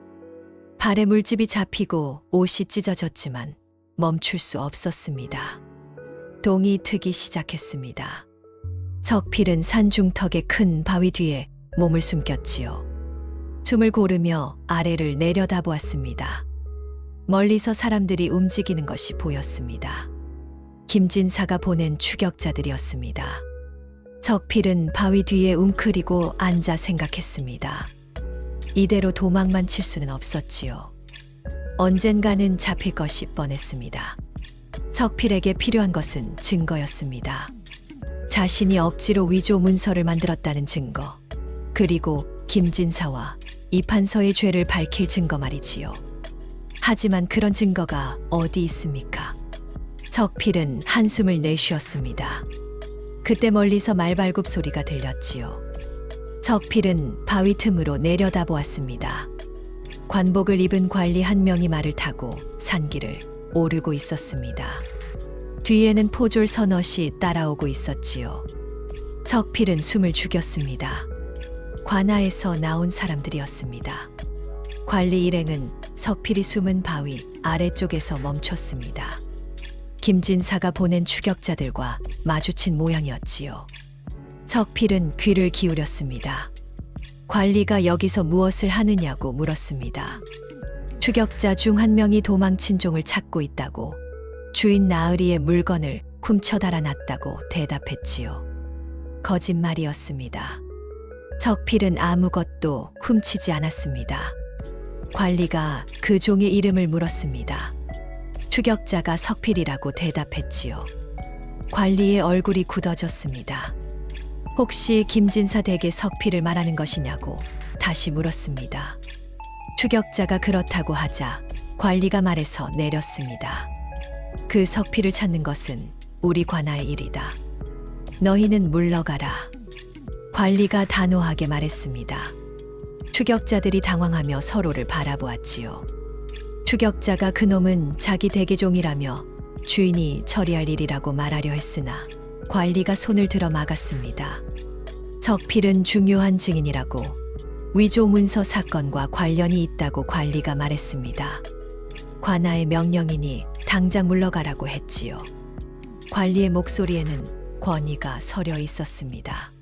발에 물집이 잡히고 옷이 찢어졌지만 멈출 수 없었습니다. 동이 트기 시작했습니다. 석필은 산중턱의 큰 바위 뒤에 몸을 숨겼지요. 숨을 고르며 아래를 내려다보았습니다. 멀리서 사람들이 움직이는 것이 보였습니다. 김진사가 보낸 추격자들이었습니다. 석필은 바위 뒤에 웅크리고 앉아 생각했습니다. 이대로 도망만 칠 수는 없었지요. 언젠가는 잡힐 것이 뻔했습니다. 석필에게 필요한 것은 증거였습니다. 자신이 억지로 위조 문서를 만들었다는 증거, 그리고 김진사와 이판서의 죄를 밝힐 증거 말이지요. 하지만 그런 증거가 어디 있습니까? 석필은 한숨을 내쉬었습니다. 그때 멀리서 말발굽 소리가 들렸지요. 석필은 바위 틈으로 내려다보았습니다. 관복을 입은 관리 한 명이 말을 타고 산길을 오르고 있었습니다. 뒤에는 포졸 서너시 따라오고 있었지요. 석필은 숨을 죽였습니다. 관아에서 나온 사람들이었습니다. 관리 일행은 석필이 숨은 바위 아래쪽에서 멈췄습니다. 김진사가 보낸 추격자들과 마주친 모양이었지요. 석필은 귀를 기울였습니다. 관리가 여기서 무엇을 하느냐고 물었습니다. 추격자 중 한 명이 도망친 종을 찾고 있다고, 주인 나으리의 물건을 훔쳐 달아났다고 대답했지요. 거짓말이었습니다. 석필은 아무것도 훔치지 않았습니다. 관리가 그 종의 이름을 물었습니다. 추격자가 석필이라고 대답했지요. 관리의 얼굴이 굳어졌습니다. 혹시 김진사 댁의 석필을 말하는 것이냐고 다시 물었습니다. 추격자가 그렇다고 하자 관리가 말해서 내렸습니다. 그 석필을 찾는 것은 우리 관아의 일이다. 너희는 물러가라. 관리가 단호하게 말했습니다. 추격자들이 당황하며 서로를 바라보았지요. 추격자가 그놈은 자기 대개종이라며 주인이 처리할 일이라고 말하려 했으나 관리가 손을 들어 막았습니다. 석필은 중요한 증인이라고, 위조 문서 사건과 관련이 있다고 관리가 말했습니다. 관아의 명령이니 당장 물러가라고 했지요. 관리의 목소리에는 권위가 서려 있었습니다.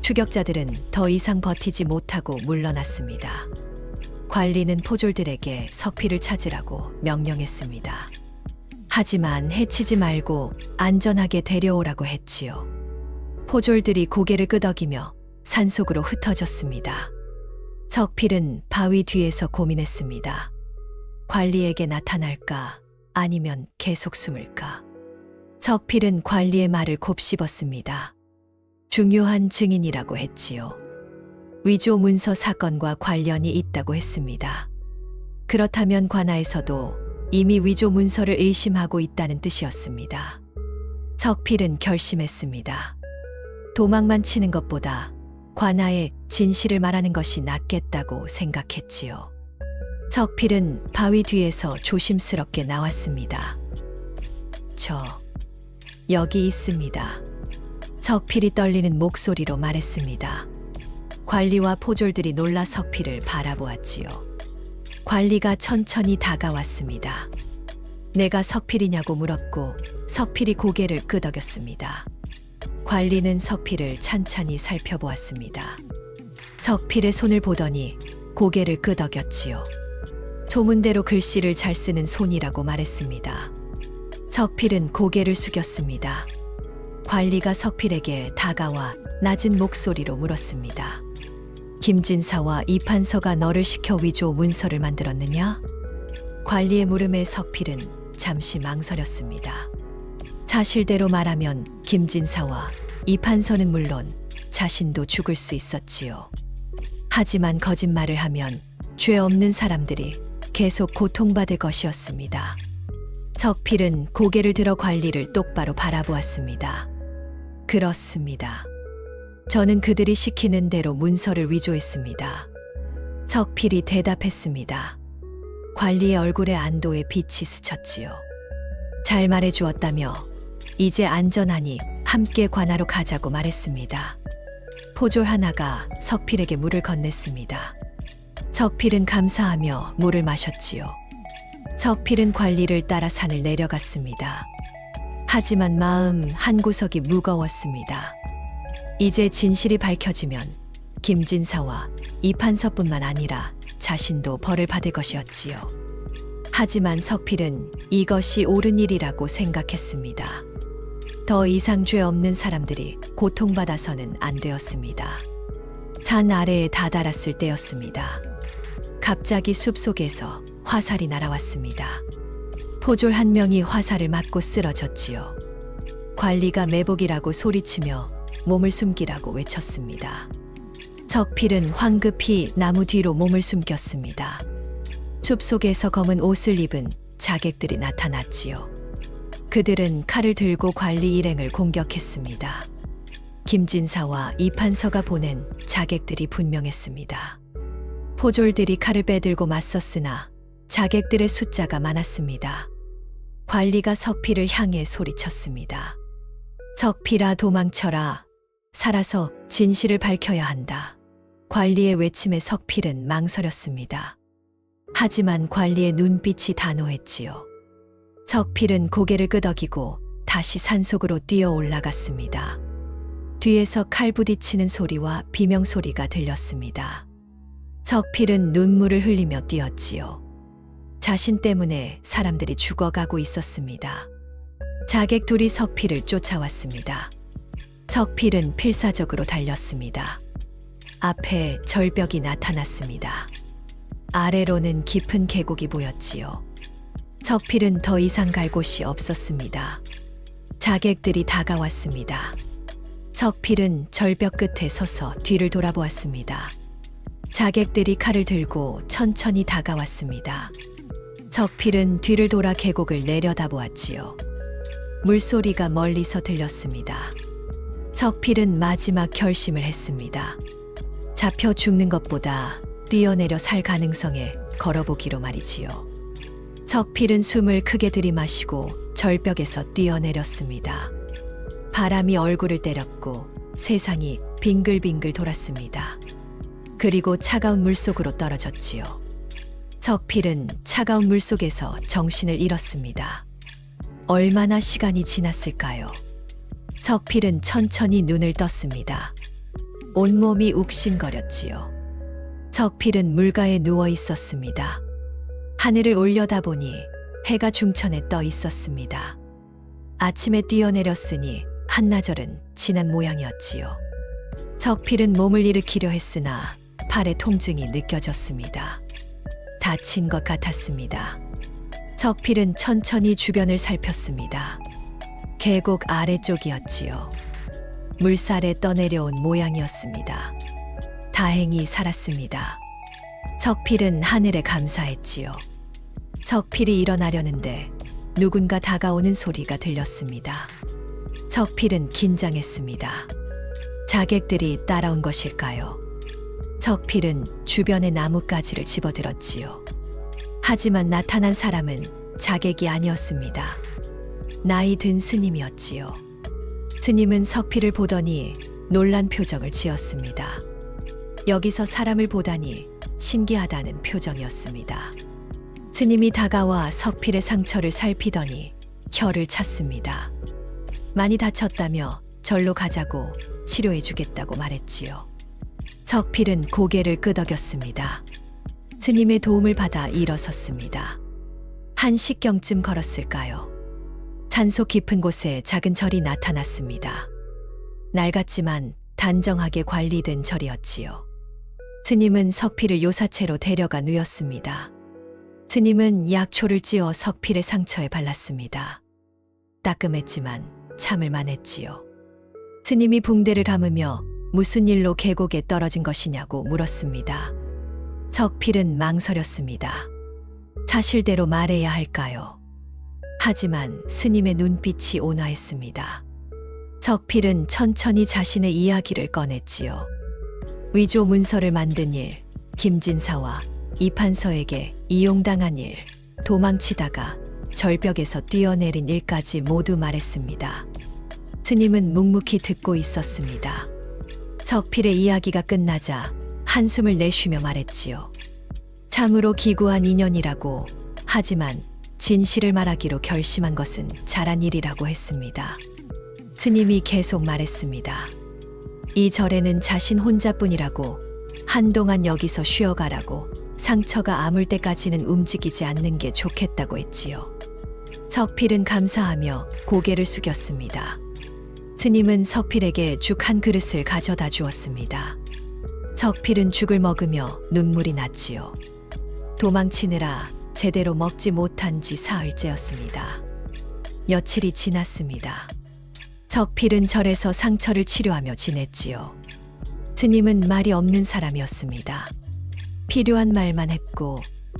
추격자들은 더 이상 버티지 못하고 물러났습니다. 관리는 포졸들에게 석필을 찾으라고 명령했습니다. 하지만 해치지 말고 안전하게 데려오라고 했지요. 포졸들이 고개를 끄덕이며 산속으로 흩어졌습니다. 석필은 바위 뒤에서 고민했습니다. 관리에게 나타날까 아니면 계속 숨을까? 석필은 관리의 말을 곱씹었습니다. 중요한 증인이라고 했지요. 위조 문서 사건과 관련이 있다고 했습니다. 그렇다면 관아에서도 이미 위조 문서를 의심하고 있다는 뜻이었습니다. 석필은 결심했습니다. 도망만 치는 것보다 관아에 진실을 말하는 것이 낫겠다고 생각했지요. 석필은 바위 뒤에서 조심스럽게 나왔습니다. 그렇죠. 여기 있습니다. 석필이 떨리는 목소리로 말했습니다. 관리와 포졸들이 놀라 석필을 바라보았지요. 관리가 천천히 다가왔습니다. 내가 석필이냐고 물었고 석필이 고개를 끄덕였습니다. 관리는 석필을 찬찬히 살펴보았습니다. 석필의 손을 보더니 고개를 끄덕였지요. 소문대로 글씨를 잘 쓰는 손이라고 말했습니다. 석필은 고개를 숙였습니다. 관리가 석필에게 다가와 낮은 목소리로 물었습니다. 김진사와 이판서가 너를 시켜 위조 문서를 만들었느냐? 관리의 물음에 석필은 잠시 망설였습니다. 사실대로 말하면 김진사와 이판서는 물론 자신도 죽을 수 있었지요. 하지만 거짓말을 하면 죄 없는 사람들이 계속 고통받을 것이었습니다. 석필은 고개를 들어 관리를 똑바로 바라보았습니다. 그렇습니다. 저는 그들이 시키는 대로 문서를 위조했습니다. 석필이 대답했습니다. 관리의 얼굴에 안도의 빛이 스쳤지요. 잘 말해주었다며 이제 안전하니 함께 관하로 가자고 말했습니다. 포졸 하나가 석필에게 물을 건넸습니다. 석필은 감사하며 물을 마셨지요. 석필은 관리를 따라 산을 내려갔습니다. 하지만 마음 한구석이 무거웠습니다. 이제 진실이 밝혀지면 김진사와 이판서뿐만 아니라 자신도 벌을 받을 것이었지요. 하지만 석필은 이것이 옳은 일이라고 생각했습니다. 더 이상 죄 없는 사람들이 고통받아서는 안 되었습니다. 산 아래에 다다랐을 때였습니다. 갑자기 숲속에서 화살이 날아왔습니다. 포졸 한 명이 화살을 맞고 쓰러졌지요. 관리가 매복이라고 소리치며 몸을 숨기라고 외쳤습니다. 석필은 황급히 나무 뒤로 몸을 숨겼습니다. 숲속에서 검은 옷을 입은 자객들이 나타났지요. 그들은 칼을 들고 관리 일행을 공격했습니다. 김진사와 이판서가 보낸 자객들이 분명했습니다. 포졸들이 칼을 빼들고 맞섰으나 자객들의 숫자가 많았습니다. 관리가 석필을 향해 소리쳤습니다. 석필아, 도망쳐라. 살아서 진실을 밝혀야 한다. 관리의 외침에 석필은 망설였습니다. 하지만 관리의 눈빛이 단호했지요. 석필은 고개를 끄덕이고 다시 산속으로 뛰어 올라갔습니다. 뒤에서 칼 부딪히는 소리와 비명소리가 들렸습니다. 석필은 눈물을 흘리며 뛰었지요. 자신 때문에 사람들이 죽어가고 있었습니다. 자객 둘이 석필을 쫓아왔습니다. 석필은 필사적으로 달렸습니다. 앞에 절벽이 나타났습니다. 아래로는 깊은 계곡이 보였지요. 석필은 더 이상 갈 곳이 없었습니다. 자객들이 다가왔습니다. 석필은 절벽 끝에 서서 뒤를 돌아보았습니다. 자객들이 칼을 들고 천천히 다가왔습니다. 석필은 뒤를 돌아 계곡을 내려다보았지요. 물소리가 멀리서 들렸습니다. 석필은 마지막 결심을 했습니다. 잡혀 죽는 것보다 뛰어내려 살 가능성에 걸어보기로 말이지요. 석필은 숨을 크게 들이마시고 절벽에서 뛰어내렸습니다. 바람이 얼굴을 때렸고 세상이 빙글빙글 돌았습니다. 그리고 차가운 물속으로 떨어졌지요. 석필은 차가운 물속에서 정신을 잃었습니다. 얼마나 시간이 지났을까요? 석필은 천천히 눈을 떴습니다. 온몸이 욱신거렸지요. 석필은 물가에 누워 있었습니다. 하늘을 올려다보니 해가 중천에 떠 있었습니다. 아침에 뛰어내렸으니 한나절은 지난 모양이었지요. 석필은 몸을 일으키려 했으나 팔에 통증이 느껴졌습니다. 다친 것 같았습니다. 석필은 천천히 주변을 살폈습니다. 계곡 아래쪽이었지요. 물살에 떠내려온 모양이었습니다. 다행히 살았습니다. 석필은 하늘에 감사했지요. 석필이 일어나려는데 누군가 다가오는 소리가 들렸습니다. 석필은 긴장했습니다. 자객들이 따라온 것일까요? 석필은 주변의 나뭇가지를 집어들었지요. 하지만 나타난 사람은 자객이 아니었습니다. 나이 든 스님이었지요. 스님은 석필을 보더니 놀란 표정을 지었습니다. 여기서 사람을 보다니 신기하다는 표정이었습니다. 스님이 다가와 석필의 상처를 살피더니 혀를 찼습니다. 많이 다쳤다며 절로 가자고 치료해 주겠다고 말했지요. 석필은 고개를 끄덕였습니다. 스님의 도움을 받아 일어섰습니다. 1시경쯤 걸었을까요? 산속 깊은 곳에 작은 절이 나타났습니다. 낡았지만 단정하게 관리된 절이었지요. 스님은 석필을 요사체로 데려가 누였습니다. 스님은 약초를 찧어 석필의 상처에 발랐습니다. 따끔했지만 참을 만했지요. 스님이 붕대를 감으며 무슨 일로 계곡에 떨어진 것이냐고 물었습니다. 석필은 망설였습니다. 사실대로 말해야 할까요? 하지만 스님의 눈빛이 온화했습니다. 석필은 천천히 자신의 이야기를 꺼냈지요. 위조 문서를 만든 일, 김진사와 이판서에게 이용당한 일, 도망치다가 절벽에서 뛰어내린 일까지 모두 말했습니다. 스님은 묵묵히 듣고 있었습니다. 석필의 이야기가 끝나자 한숨을 내쉬며 말했지요. 참으로 기구한 인연이라고, 하지만 진실을 말하기로 결심한 것은 잘한 일이라고 했습니다. 스님이 계속 말했습니다. 이 절에는 자신 혼자뿐이라고, 한동안 여기서 쉬어가라고, 상처가 아물 때까지는 움직이지 않는 게 좋겠다고 했지요. 석필은 감사하며 고개를 숙였습니다. 스님은 석필에게 죽 한 그릇을 가져다 주었습니다. 석필은 죽을 먹으며 눈물이 났지요. 도망치느라 제대로 먹지 못한 지 사흘째였습니다. 며칠이 지났습니다. 석필은 절에서 상처를 치료하며 지냈지요. 스님은 말이 없는 사람이었습니다. 필요한 말만 했고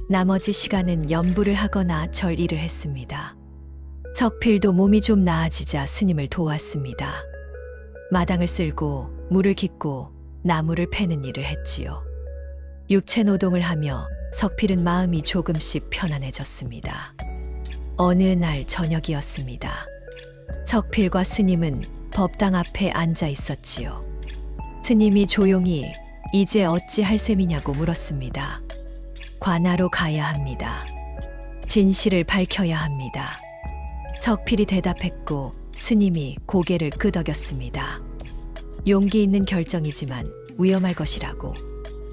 나머지 시간은 염불을 하거나 절 일을 했습니다. 석필도 몸이 좀 나아지자 스님을 도왔습니다. 마당을 쓸고 물을 깃고 나무를 패는 일을 했지요. 육체 노동을 하며 석필은 마음이 조금씩 편안해졌습니다. 어느 날 저녁이었습니다. 석필과 스님은 법당 앞에 앉아 있었지요. 스님이 조용히 이제 어찌 할 셈이냐고 물었습니다. 관하로 가야 합니다. 진실을 밝혀야 합니다. 석필이 대답했고 스님이 고개를 끄덕였습니다. 용기 있는 결정이지만 위험할 것이라고,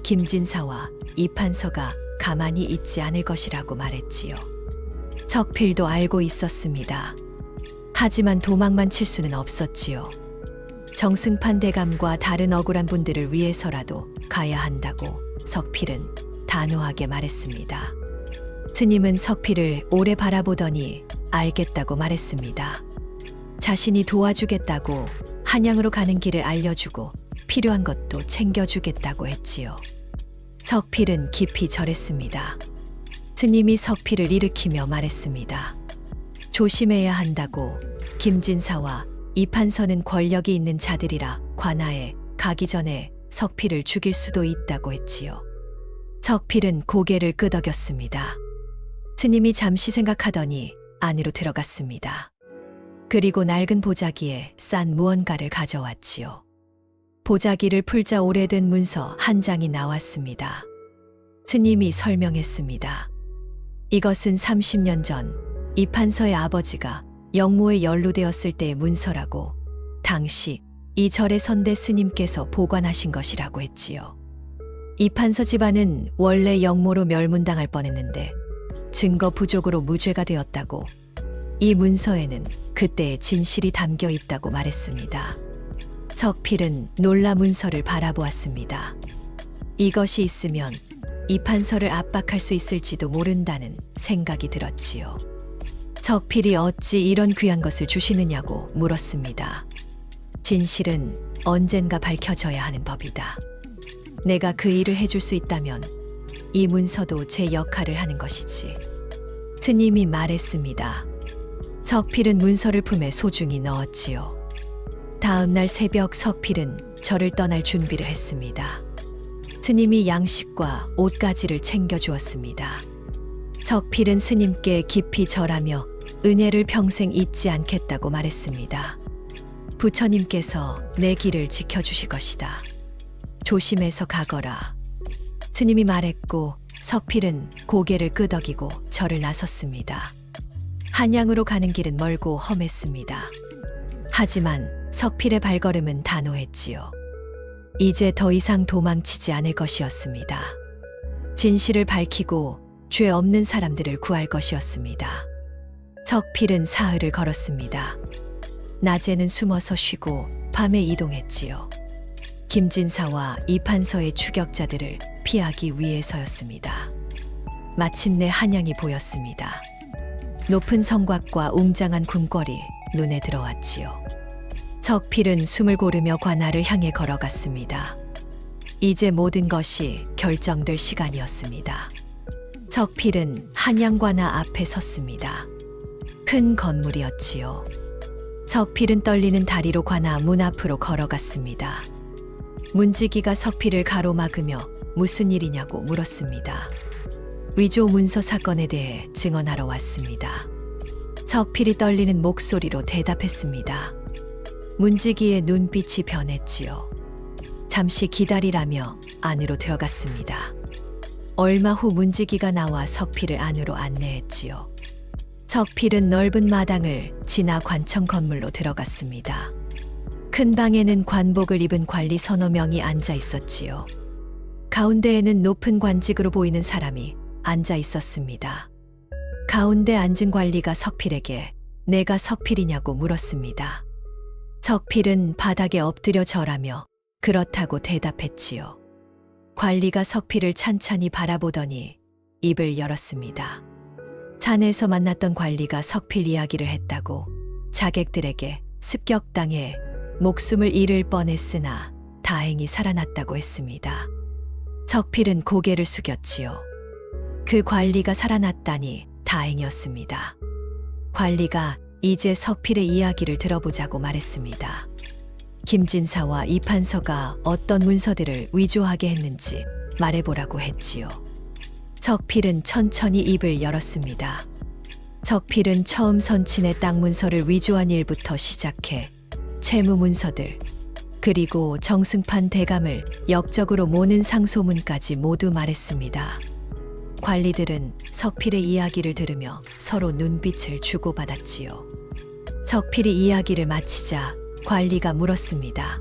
김진사와 이판서가 가만히 있지 않을 것이라고 말했지요. 석필도 알고 있었습니다. 하지만 도망만 칠 수는 없었지요. 정승판 대감과 다른 억울한 분들을 위해서라도 가야 한다고 석필은 단호하게 말했습니다. 스님은 석필을 오래 바라보더니 알겠다고 말했습니다. 자신이 도와주겠다고, 한양으로 가는 길을 알려주고 필요한 것도 챙겨주겠다고 했지요. 석필은 깊이 절했습니다. 스님이 석필을 일으키며 말했습니다. 조심해야 한다고, 김진사와 이판서는 권력이 있는 자들이라 관하에 가기 전에 석필을 죽일 수도 있다고 했지요. 석필은 고개를 끄덕였습니다. 스님이 잠시 생각하더니 안으로 들어갔습니다. 그리고 낡은 보자기에 싼 무언가를 가져왔지요. 보자기를 풀자 오래된 문서 한 장이 나왔습니다. 스님이 설명했습니다. 이것은 30년 전 이판서의 아버지가 영모에 연루되었을 때의 문서라고, 당시 이 절의 선대 스님께서 보관하신 것이라고 했지요. 이판서 집안은 원래 영모로 멸문당할 뻔했는데 증거 부족으로 무죄가 되었다고, 이 문서에는 그때의 진실이 담겨 있다고 말했습니다. 석필은 놀라 문서를 바라보았습니다. 이것이 있으면 이판서를 압박할 수 있을지도 모른다는 생각이 들었지요. 석필이 어찌 이런 귀한 것을 주시느냐고 물었습니다. 진실은 언젠가 밝혀져야 하는 법이다. 내가 그 일을 해줄 수 있다면 이 문서도 제 역할을 하는 것이지. 스님이 말했습니다. 석필은 문서를 품에 소중히 넣었지요. 다음 날 새벽 석필은 절을 떠날 준비를 했습니다. 스님이 양식과 옷가지를 챙겨주었습니다. 석필은 스님께 깊이 절하며 은혜를 평생 잊지 않겠다고 말했습니다. 부처님께서 내 길을 지켜주실 것이다. 조심해서 가거라. 스님이 말했고 석필은 고개를 끄덕이고 절을 나섰습니다. 한양으로 가는 길은 멀고 험했습니다. 하지만 석필의 발걸음은 단호했지요. 이제 더 이상 도망치지 않을 것이었습니다. 진실을 밝히고 죄 없는 사람들을 구할 것이었습니다. 석필은 사흘을 걸었습니다. 낮에는 숨어서 쉬고 밤에 이동했지요. 김진사와 이판서의 추격자들을 피하기 위해서였습니다. 마침내 한양이 보였습니다. 높은 성곽과 웅장한 궁궐이 눈에 들어왔지요. 석필은 숨을 고르며 관아를 향해 걸어갔습니다. 이제 모든 것이 결정될 시간이었습니다. 석필은 한양관아 앞에 섰습니다. 큰 건물이었지요. 석필은 떨리는 다리로 관아 문 앞으로 걸어갔습니다. 문지기가 석필을 가로막으며 무슨 일이냐고 물었습니다. 위조 문서 사건에 대해 증언하러 왔습니다. 석필이 떨리는 목소리로 대답했습니다. 문지기의 눈빛이 변했지요. 잠시 기다리라며 안으로 들어갔습니다. 얼마 후 문지기가 나와 석필을 안으로 안내했지요. 석필은 넓은 마당을 지나 관청 건물로 들어갔습니다. 큰 방에는 관복을 입은 관리 서너 명이 앉아 있었지요. 가운데에는 높은 관직으로 보이는 사람이 앉아 있었습니다. 가운데 앉은 관리가 석필에게 내가 석필이냐고 물었습니다. 석필은 바닥에 엎드려 절하며 그렇다고 대답했지요. 관리가 석필을 찬찬히 바라보더니 입을 열었습니다. 산에서 만났던 관리가 석필 이야기를 했다고 자객들에게 습격당해 목숨을 잃을 뻔했으나 다행히 살아났다고 했습니다. 석필은 고개를 숙였지요. 그 관리가 살아났다니 다행이었습니다. 관리가 이제 석필의 이야기를 들어보자고 말했습니다. 김진사와 이판서가 어떤 문서들을 위조하게 했는지 말해보라고 했지요. 석필은 천천히 입을 열었습니다. 석필은 처음 선친의 땅 문서를 위조한 일부터 시작해 채무 문서들, 그리고 정승판 대감을 역적으로 모는 상소문까지 모두 말했습니다. 관리들은 석필의 이야기를 들으며 서로 눈빛을 주고받았지요. 석필이 이야기를 마치자 관리가 물었습니다.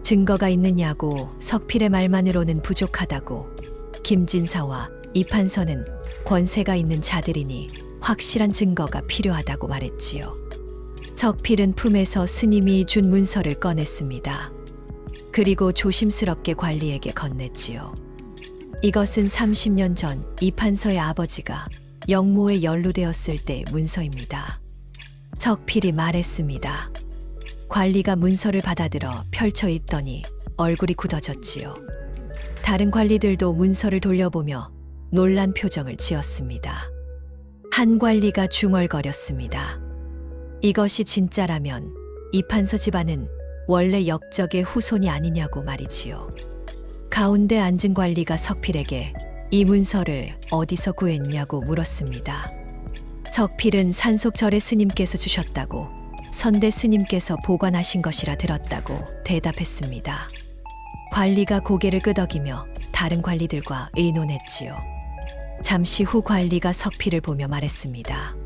증거가 있느냐고. 석필의 말만으로는 부족하다고. 김진사와 이판서는 권세가 있는 자들이니 확실한 증거가 필요하다고 말했지요. 석필은 품에서 스님이 준 문서를 꺼냈습니다. 그리고 조심스럽게 관리에게 건넸지요. 이것은 30년 전 이판서의 아버지가 영모에 연루되었을 때의 문서입니다. 석필이 말했습니다. 관리가 문서를 받아들어 펼쳐 읽더니 얼굴이 굳어졌지요. 다른 관리들도 문서를 돌려보며 놀란 표정을 지었습니다. 한 관리가 중얼거렸습니다. 이것이 진짜라면 이판서 집안은 원래 역적의 후손이 아니냐고 말이지요. 가운데 앉은 관리가 석필에게 이 문서를 어디서 구했냐고 물었습니다. 석필은 산속절의 스님께서 주셨다고, 선대 스님께서 보관하신 것이라 들었다고 대답했습니다. 관리가 고개를 끄덕이며 다른 관리들과 의논했지요. 잠시 후 관리가 석필을 보며 말했습니다.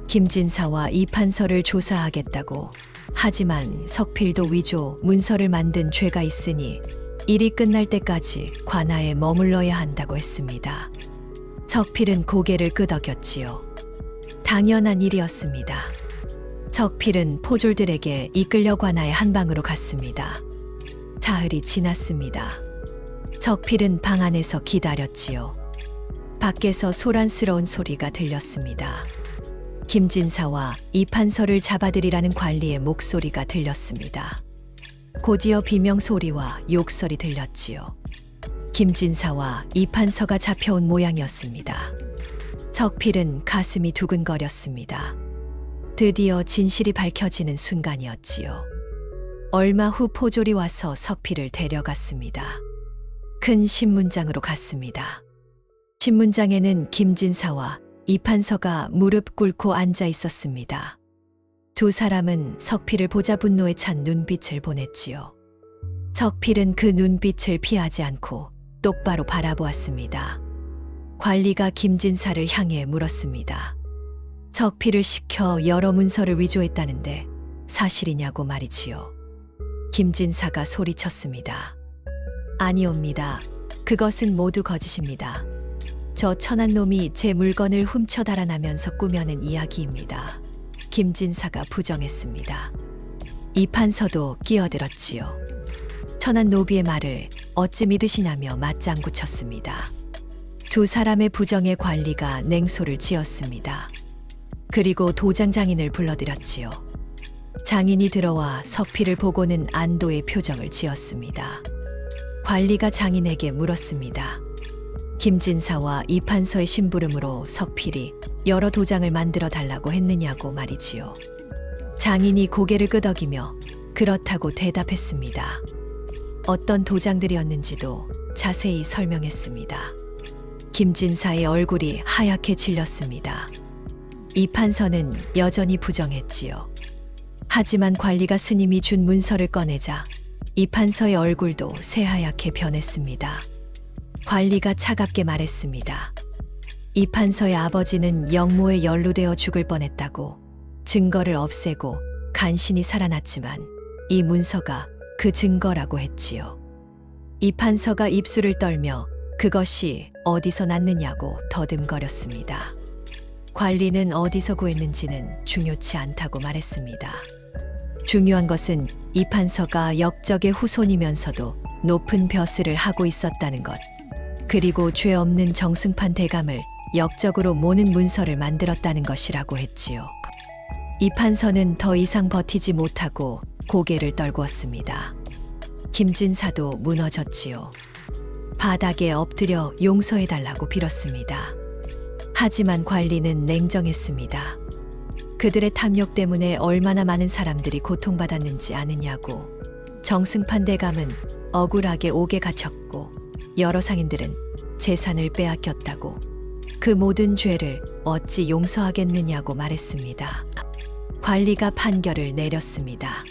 김진사와 이판서를 조사하겠다고. 하지만 석필도 위조 문서를 만든 죄가 있으니 일이 끝날 때까지 관아에 머물러야 한다고 했습니다. 석필은 고개를 끄덕였지요. 당연한 일이었습니다. 석필은 포졸들에게 이끌려 관아의 한 방으로 갔습니다. 사흘이 지났습니다. 석필은 방 안에서 기다렸지요. 밖에서 소란스러운 소리가 들렸습니다. 김진사와 이판서를 잡아들이라는 관리의 목소리가 들렸습니다. 곧이어 비명소리와 욕설이 들렸지요. 김진사와 이판서가 잡혀온 모양이었습니다. 석필은 가슴이 두근거렸습니다. 드디어 진실이 밝혀지는 순간이었지요. 얼마 후 포졸이 와서 석필을 데려갔습니다. 큰 신문장으로 갔습니다. 신문장에는 김진사와 이판서가 무릎 꿇고 앉아 있었습니다. 두 사람은 석필을 보자 분노에 찬 눈빛을 보냈지요. 석필은 그 눈빛을 피하지 않고 똑바로 바라보았습니다. 관리가 김진사를 향해 물었습니다. 석필을 시켜 여러 문서를 위조했다는데 사실이냐고 말이지요. 김진사가 소리쳤습니다. 아니옵니다. 그것은 모두 거짓입니다. 저 천한 놈이 제 물건을 훔쳐 달아나면서 꾸며낸 이야기입니다. 김진사가 부정했습니다. 이판서도 끼어들었지요. 천한 노비의 말을 어찌 믿으시냐며 맞장구 쳤습니다. 두 사람의 부정에 관리가 냉소를 지었습니다. 그리고 도장 장인을 불러들였지요. 장인이 들어와 석필을 보고는 안도의 표정을 지었습니다. 관리가 장인에게 물었습니다. 김진사와 이판서의 심부름으로 석필이 여러 도장을 만들어 달라고 했느냐고 말이지요. 장인이 고개를 끄덕이며 그렇다고 대답했습니다. 어떤 도장들이었는지도 자세히 설명했습니다. 김진사의 얼굴이 하얗게 질렸습니다. 이판서는 여전히 부정했지요. 하지만 관리가 스님이 준 문서를 꺼내자 이판서의 얼굴도 새하얗게 변했습니다. 관리가 차갑게 말했습니다. 이판서의 아버지는 영모에 연루되어 죽을 뻔했다고 증거를 없애고 간신히 살아났지만 이 문서가 그 증거라고 했지요. 이판서가 입술을 떨며 그것이 어디서 났느냐고 더듬거렸습니다. 관리는 어디서 구했는지는 중요치 않다고 말했습니다. 중요한 것은 이판서가 역적의 후손이면서도 높은 벼슬을 하고 있었다는 것, 그리고 죄 없는 정승판 대감을 역적으로 모는 문서를 만들었다는 것이라고 했지요. 이판서는 더 이상 버티지 못하고 고개를 떨구었습니다. 김진사도 무너졌지요. 바닥에 엎드려 용서해달라고 빌었습니다. 하지만 관리는 냉정했습니다. 그들의 탐욕 때문에 얼마나 많은 사람들이 고통받았는지 아느냐고. 정승판 대감은 억울하게 옥에 갇혔고 여러 상인들은 재산을 빼앗겼다고. 그 모든 죄를 어찌 용서하겠느냐고 말했습니다. 관리가 판결을 내렸습니다.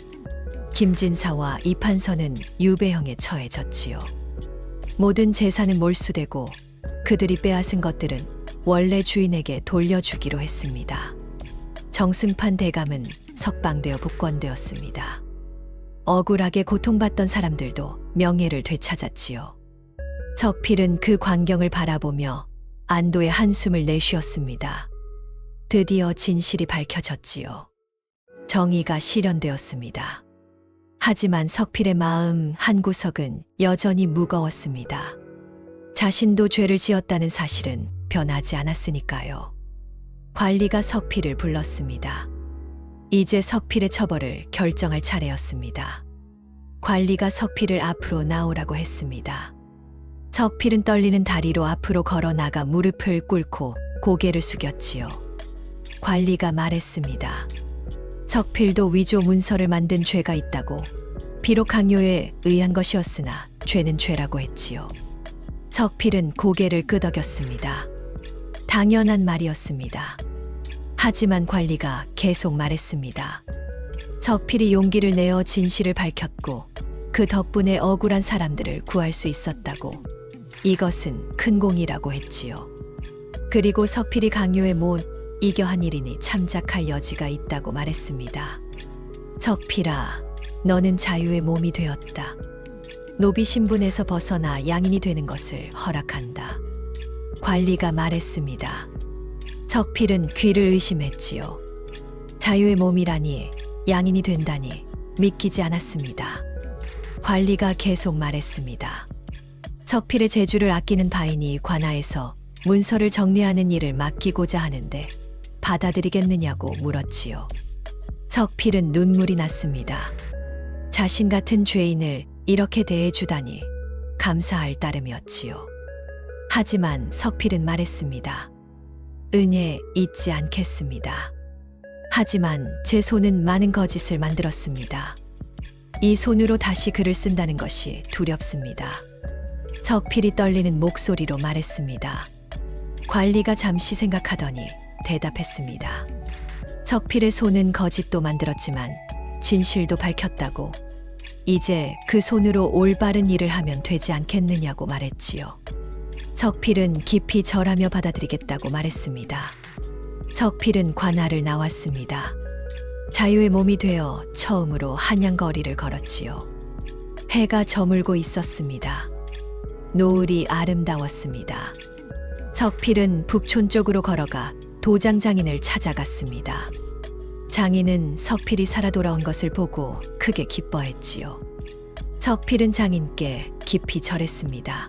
김진사와 이판서는 유배형에 처해졌지요. 모든 재산은 몰수되고 그들이 빼앗은 것들은 원래 주인에게 돌려주기로 했습니다. 정승판 대감은 석방되어 복권되었습니다. 억울하게 고통받던 사람들도 명예를 되찾았지요. 석필은 그 광경을 바라보며 안도의 한숨을 내쉬었습니다. 드디어 진실이 밝혀졌지요. 정의가 실현되었습니다. 하지만 석필의 마음 한구석은 여전히 무거웠습니다. 자신도 죄를 지었다는 사실은 변하지 않았으니까요. 관리가 석필을 불렀습니다. 이제 석필의 처벌을 결정할 차례였습니다. 관리가 석필을 앞으로 나오라고 했습니다. 석필은 떨리는 다리로 앞으로 걸어 나가 무릎을 꿇고 고개를 숙였지요. 관리가 말했습니다. 석필도 위조 문서를 만든 죄가 있다고. 비록 강요에 의한 것이었으나 죄는 죄라고 했지요. 석필은 고개를 끄덕였습니다. 당연한 말이었습니다. 하지만 관리가 계속 말했습니다. 석필이 용기를 내어 진실을 밝혔고 그 덕분에 억울한 사람들을 구할 수 있었다고. 이것은 큰 공이라고 했지요. 그리고 석필이 강요에 못 이겨 한 일이니 참작할 여지가 있다고 말했습니다. 석필아, 너는 자유의 몸이 되었다. 노비 신분에서 벗어나 양인이 되는 것을 허락한다. 관리가 말했습니다. 석필은 귀를 의심했지요. 자유의 몸이라니, 양인이 된다니 믿기지 않았습니다. 관리가 계속 말했습니다. 석필의 재주를 아끼는 바이니 관아에서 문서를 정리하는 일을 맡기고자 하는데 받아들이겠느냐고 물었지요. 석필은 눈물이 났습니다. 자신 같은 죄인을 이렇게 대해주다니 감사할 따름이었지요. 하지만 석필은 말했습니다. 은혜 잊지 않겠습니다. 하지만 제 손은 많은 거짓을 만들었습니다. 이 손으로 다시 글을 쓴다는 것이 두렵습니다. 석필이 떨리는 목소리로 말했습니다. 관리가 잠시 생각하더니 대답했습니다. 석필의 손은 거짓도 만들었지만 진실도 밝혔다고. 이제 그 손으로 올바른 일을 하면 되지 않겠느냐고 말했지요. 석필은 깊이 절하며 받아들이겠다고 말했습니다. 석필은 관할을 나왔습니다. 자유의 몸이 되어 처음으로 한양거리를 걸었지요. 해가 저물고 있었습니다. 노을이 아름다웠습니다. 석필은 북촌 쪽으로 걸어가 도장 장인을 찾아갔습니다. 장인은 석필이 살아 돌아온 것을 보고 크게 기뻐했지요. 석필은 장인께 깊이 절했습니다.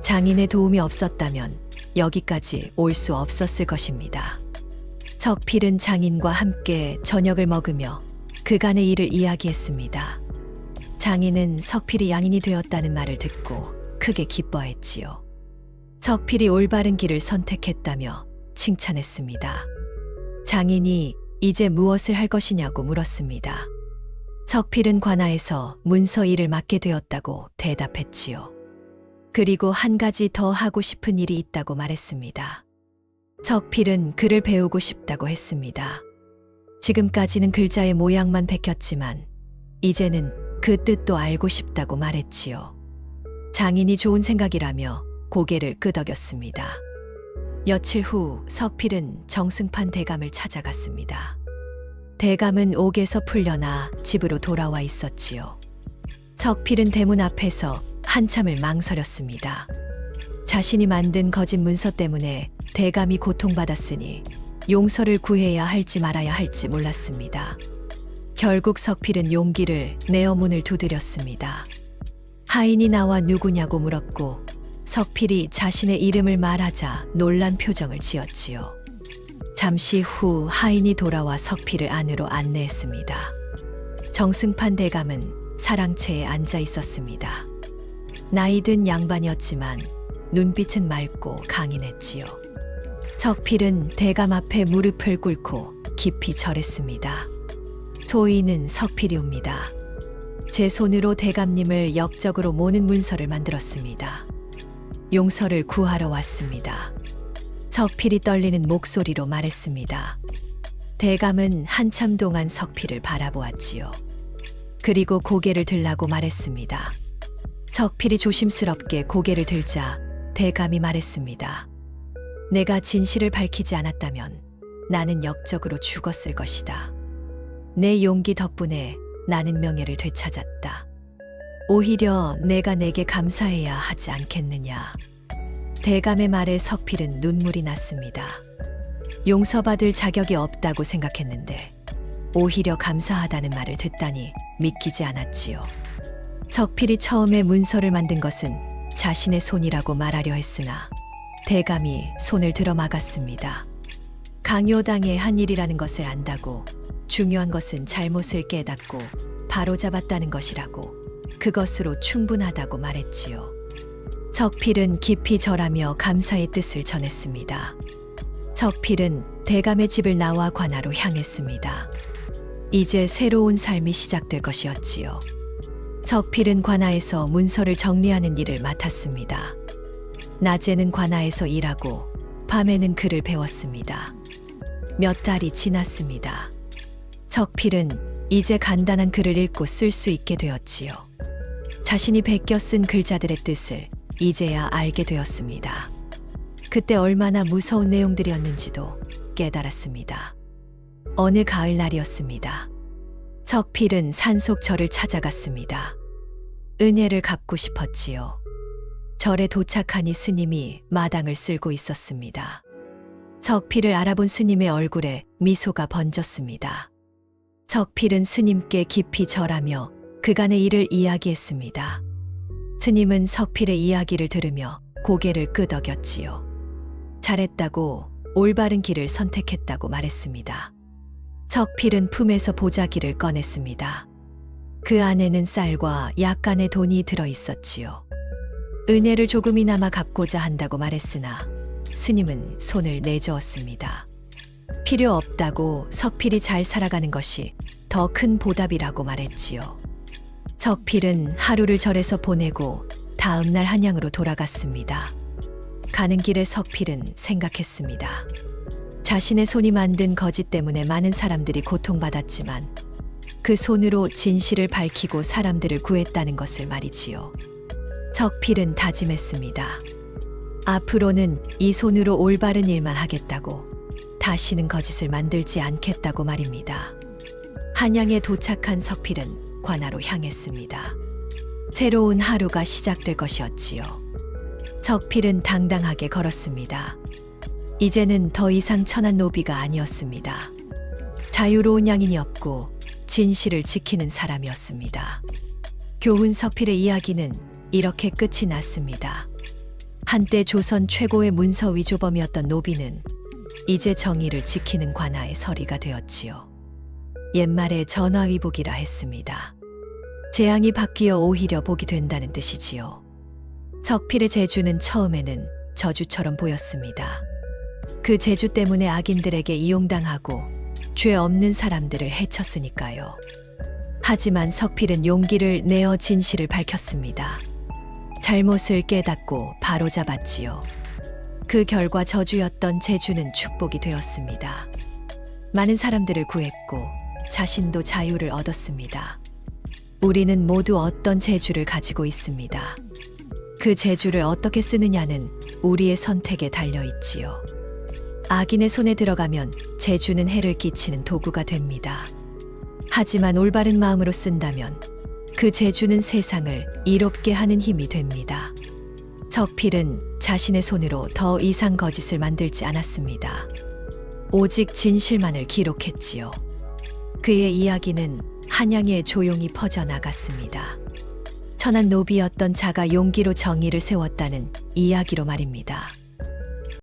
장인의 도움이 없었다면 여기까지 올 수 없었을 것입니다. 석필은 장인과 함께 저녁을 먹으며 그간의 일을 이야기했습니다. 장인은 석필이 양인이 되었다는 말을 듣고 크게 기뻐했지요. 석필이 올바른 길을 선택했다며 칭찬했습니다. 장인이 이제 무엇을 할 것이냐고 물었습니다. 석필은 관아에서 문서 일을 맡게 되었다고 대답했지요. 그리고 한 가지 더 하고 싶은 일이 있다고 말했습니다. 석필은 글을 배우고 싶다고 했습니다. 지금까지는 글자의 모양만 베꼈지만 이제는 그 뜻도 알고 싶다고 말했지요. 장인이 좋은 생각이라며 고개를 끄덕였습니다. 며칠 후 석필은 정승판 대감을 찾아갔습니다. 대감은 옥에서 풀려나 집으로 돌아와 있었지요. 석필은 대문 앞에서 한참을 망설였습니다. 자신이 만든 거짓 문서 때문에 대감이 고통받았으니 용서를 구해야 할지 말아야 할지 몰랐습니다. 결국 석필은 용기를 내어 문을 두드렸습니다. 하인이 나와 누구냐고 물었고 석필이 자신의 이름을 말하자 놀란 표정을 지었지요. 잠시 후 하인이 돌아와 석필을 안으로 안내했습니다. 정승판 대감은 사랑채에 앉아 있었습니다. 나이든 양반이었지만 눈빛은 맑고 강인했지요. 석필은 대감 앞에 무릎을 꿇고 깊이 절했습니다. 소인은 석필이옵니다. 제 손으로 대감님을 역적으로 모는 문서를 만들었습니다. 용서를 구하러 왔습니다. 석필이 떨리는 목소리로 말했습니다. 대감은 한참 동안 석필을 바라보았지요. 그리고 고개를 들라고 말했습니다. 석필이 조심스럽게 고개를 들자 대감이 말했습니다. 내가 진실을 밝히지 않았다면 나는 역적으로 죽었을 것이다. 내 용기 덕분에 나는 명예를 되찾았다. 오히려 내가 내게 감사해야 하지 않겠느냐. 대감의 말에 석필은 눈물이 났습니다. 용서받을 자격이 없다고 생각했는데 오히려 감사하다는 말을 듣다니 믿기지 않았지요. 석필이 처음에 문서를 만든 것은 자신의 손이라고 말하려 했으나 대감이 손을 들어 막았습니다. 강요당의 한 일이라는 것을 안다고 중요한 것은 잘못을 깨닫고 바로잡았다는 것이라고 그것으로 충분하다고 말했지요. 석필은 깊이 절하며 감사의 뜻을 전했습니다. 석필은 대감의 집을 나와 관아로 향했습니다. 이제 새로운 삶이 시작될 것이었지요. 석필은 관아에서 문서를 정리하는 일을 맡았습니다. 낮에는 관아에서 일하고 밤에는 글을 배웠습니다. 몇 달이 지났습니다. 석필은 이제 간단한 글을 읽고 쓸 수 있게 되었지요. 자신이 베껴 쓴 글자들의 뜻을 이제야 알게 되었습니다. 그때 얼마나 무서운 내용들이었는지도 깨달았습니다. 어느 가을날이었습니다. 석필은 산속절을 찾아갔습니다. 은혜를 갚고 싶었지요. 절에 도착하니 스님이 마당을 쓸고 있었습니다. 석필을 알아본 스님의 얼굴에 미소가 번졌습니다. 석필은 스님께 깊이 절하며 그간의 일을 이야기했습니다. 스님은 석필의 이야기를 들으며 고개를 끄덕였지요. 잘했다고, 올바른 길을 선택했다고 말했습니다. 석필은 품에서 보자기를 꺼냈습니다. 그 안에는 쌀과 약간의 돈이 들어 있었지요. 은혜를 조금이나마 갚고자 한다고 말했으나 스님은 손을 내저었습니다. 필요 없다고, 석필이 잘 살아가는 것이 더 큰 보답이라고 말했지요. 석필은 하루를 절에서 보내고 다음 날 한양으로 돌아갔습니다. 가는 길에 석필은 생각했습니다. 자신의 손이 만든 거짓 때문에 많은 사람들이 고통받았지만 그 손으로 진실을 밝히고 사람들을 구했다는 것을 말이지요. 석필은 다짐했습니다. 앞으로는 이 손으로 올바른 일만 하겠다고, 다시는 거짓을 만들지 않겠다고 말입니다. 한양에 도착한 석필은 관아로 향했습니다. 새로운 하루가 시작될 것이었지요. 석필은 당당하게 걸었습니다. 이제는 더 이상 천한 노비가 아니었습니다. 자유로운 양인이었고 진실을 지키는 사람이었습니다. 교훈 석필의 이야기는 이렇게 끝이 났습니다. 한때 조선 최고의 문서 위조범이었던 노비는 이제 정의를 지키는 관아의 서리가 되었지요. 옛말에 전화위복이라 했습니다. 재앙이 바뀌어 오히려 복이 된다는 뜻이지요. 석필의 재주는 처음에는 저주처럼 보였습니다. 그 재주 때문에 악인들에게 이용당하고 죄 없는 사람들을 해쳤으니까요. 하지만 석필은 용기를 내어 진실을 밝혔습니다. 잘못을 깨닫고 바로잡았지요. 그 결과 저주였던 재주는 축복이 되었습니다. 많은 사람들을 구했고 자신도 자유를 얻었습니다. 우리는 모두 어떤 재주를 가지고 있습니다. 그 재주를 어떻게 쓰느냐는 우리의 선택에 달려 있지요. 악인의 손에 들어가면 재주는 해를 끼치는 도구가 됩니다. 하지만 올바른 마음으로 쓴다면 그 재주는 세상을 이롭게 하는 힘이 됩니다. 석필은 자신의 손으로 더 이상 거짓을 만들지 않았습니다. 오직 진실만을 기록했지요. 그의 이야기는 한양에 조용히 퍼져나갔습니다. 천한 노비였던 자가 용기로 정의를 세웠다는 이야기로 말입니다.